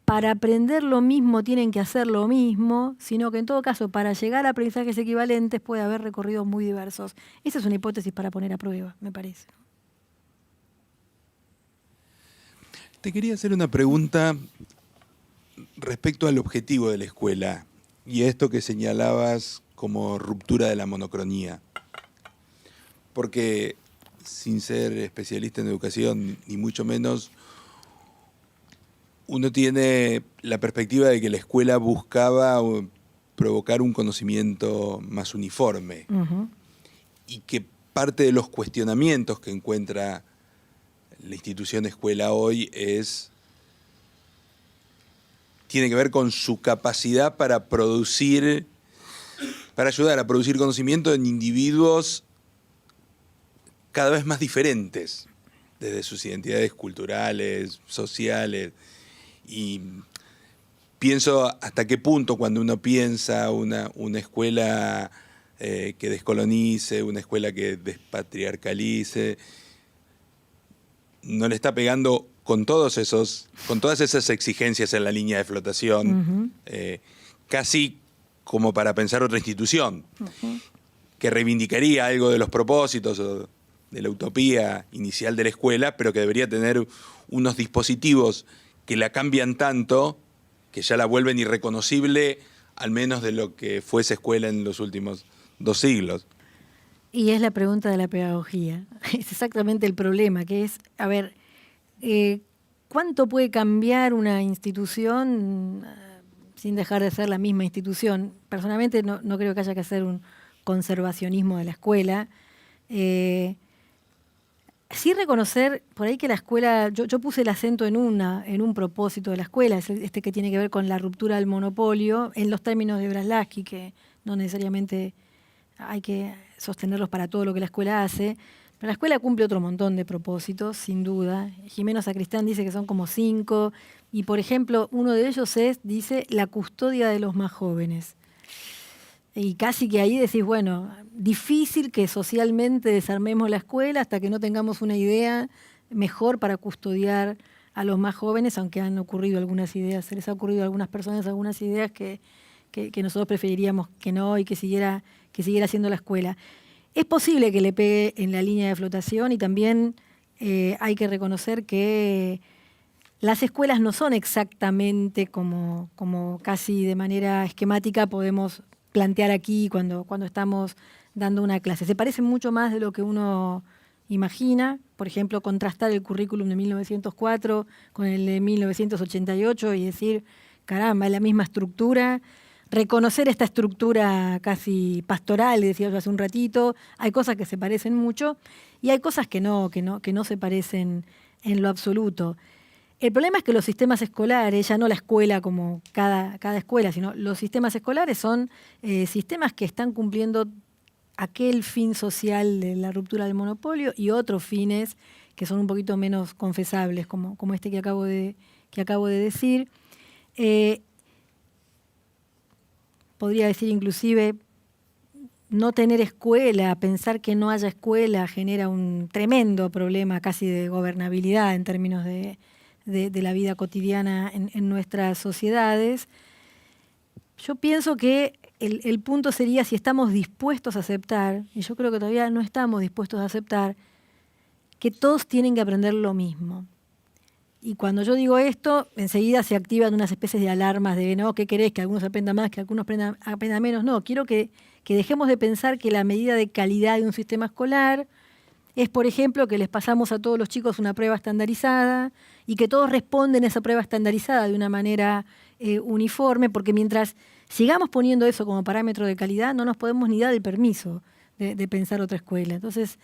para aprender lo mismo tienen que hacer lo mismo, sino que en todo caso para llegar a aprendizajes equivalentes puede haber recorridos muy diversos. Esa es una hipótesis para poner a prueba, me parece. Te quería hacer una pregunta respecto al objetivo de la escuela y esto que señalabas como ruptura de la monocronía. Porque sin ser especialista en educación, ni mucho menos, uno tiene la perspectiva de que la escuela buscaba provocar un conocimiento más uniforme y que parte de los cuestionamientos que encuentra la institución escuela hoy tiene que ver con su capacidad para ayudar a producir conocimiento en individuos cada vez más diferentes, desde sus identidades culturales, sociales. Y pienso hasta qué punto cuando uno piensa una escuela que descolonice, una escuela que despatriarcalice, no le está pegando con todas esas exigencias en la línea de flotación, casi como para pensar otra institución, que reivindicaría algo de los propósitos o de la utopía inicial de la escuela, pero que debería tener unos dispositivos que la cambian tanto que ya la vuelven irreconocible, al menos de lo que fue esa escuela en los últimos 2 siglos. Y es la pregunta de la pedagogía. Es exactamente el problema, que es, a ver, ¿cuánto puede cambiar una institución sin dejar de ser la misma institución? Personalmente no creo que haya que hacer un conservacionismo de la escuela. Sí reconocer por ahí que la escuela, yo puse el acento en un propósito de la escuela, es este que tiene que ver con la ruptura del monopolio, en los términos de Braslavsky, que no necesariamente hay que sostenerlos para todo lo que la escuela hace, pero la escuela cumple otro montón de propósitos, sin duda. Jimeno Sacristán dice que son como 5, y por ejemplo, uno de ellos dice, la custodia de los más jóvenes. Y casi que ahí decís, bueno, difícil que socialmente desarmemos la escuela hasta que no tengamos una idea mejor para custodiar a los más jóvenes, aunque han ocurrido algunas ideas, se les ha ocurrido a algunas personas algunas ideas que nosotros preferiríamos que no y que siguiera siendo la escuela. Es posible que le pegue en la línea de flotación y también hay que reconocer que las escuelas no son exactamente como casi de manera esquemática podemos plantear aquí cuando estamos dando una clase. Se parecen mucho más de lo que uno imagina. Por ejemplo, contrastar el currículum de 1904 con el de 1988 y decir, caramba, es la misma estructura. Reconocer esta estructura casi pastoral, decía yo hace un ratito. Hay cosas que se parecen mucho y hay cosas que no se parecen en lo absoluto. El problema es que los sistemas escolares, ya no la escuela como cada escuela, sino los sistemas escolares son sistemas que están cumpliendo aquel fin social de la ruptura del monopolio y otros fines que son un poquito menos confesables, como este que acabo de decir. Podría decir inclusive, no tener escuela, pensar que no haya escuela genera un tremendo problema casi de gobernabilidad en términos de la vida cotidiana en nuestras sociedades. Yo pienso que el punto sería si estamos dispuestos a aceptar, y yo creo que todavía no estamos dispuestos a aceptar, que todos tienen que aprender lo mismo. Y cuando yo digo esto, enseguida se activan unas especies de alarmas de, no, ¿qué querés? Que algunos aprendan más, que algunos aprendan menos. No, quiero que dejemos de pensar que la medida de calidad de un sistema escolar es, por ejemplo, que les pasamos a todos los chicos una prueba estandarizada y que todos responden a esa prueba estandarizada de una manera uniforme, porque mientras sigamos poniendo eso como parámetro de calidad, no nos podemos ni dar el permiso de pensar otra escuela. Entonces,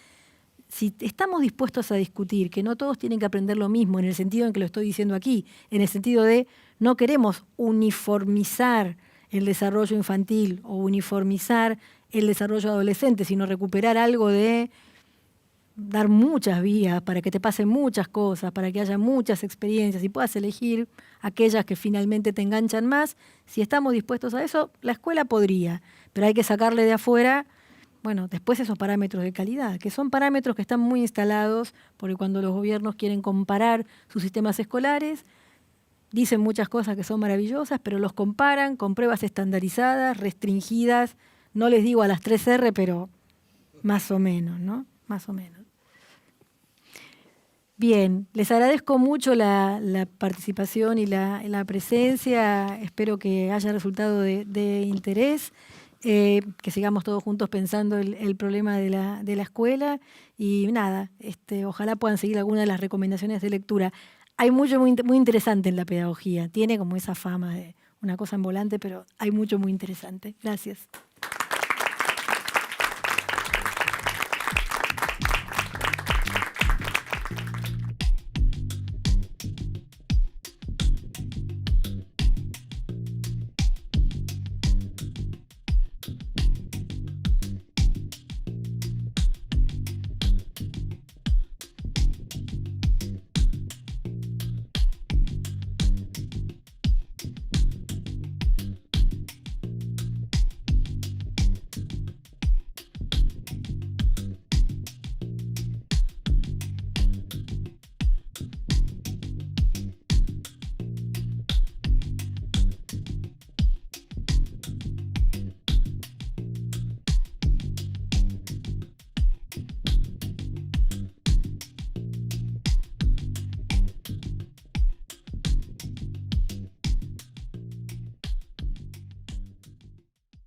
si estamos dispuestos a discutir que no todos tienen que aprender lo mismo, en el sentido en que lo estoy diciendo aquí, en el sentido de no queremos uniformizar el desarrollo infantil o uniformizar el desarrollo adolescente, sino recuperar algo de dar muchas vías para que te pasen muchas cosas, para que haya muchas experiencias y puedas elegir aquellas que finalmente te enganchan más. Si estamos dispuestos a eso, la escuela podría, pero hay que sacarle de afuera, bueno, después esos parámetros de calidad, que son parámetros que están muy instalados, porque cuando los gobiernos quieren comparar sus sistemas escolares, dicen muchas cosas que son maravillosas, pero los comparan con pruebas estandarizadas, restringidas, no les digo a las 3R, pero más o menos, ¿no? Más o menos. Bien, les agradezco mucho la participación y la presencia. Espero que haya resultado de interés, que sigamos todos juntos pensando el problema de la escuela. Y nada, ojalá puedan seguir alguna de las recomendaciones de lectura. Hay mucho muy interesante en la pedagogía. Tiene como esa fama de una cosa en volante, pero hay mucho muy interesante. Gracias.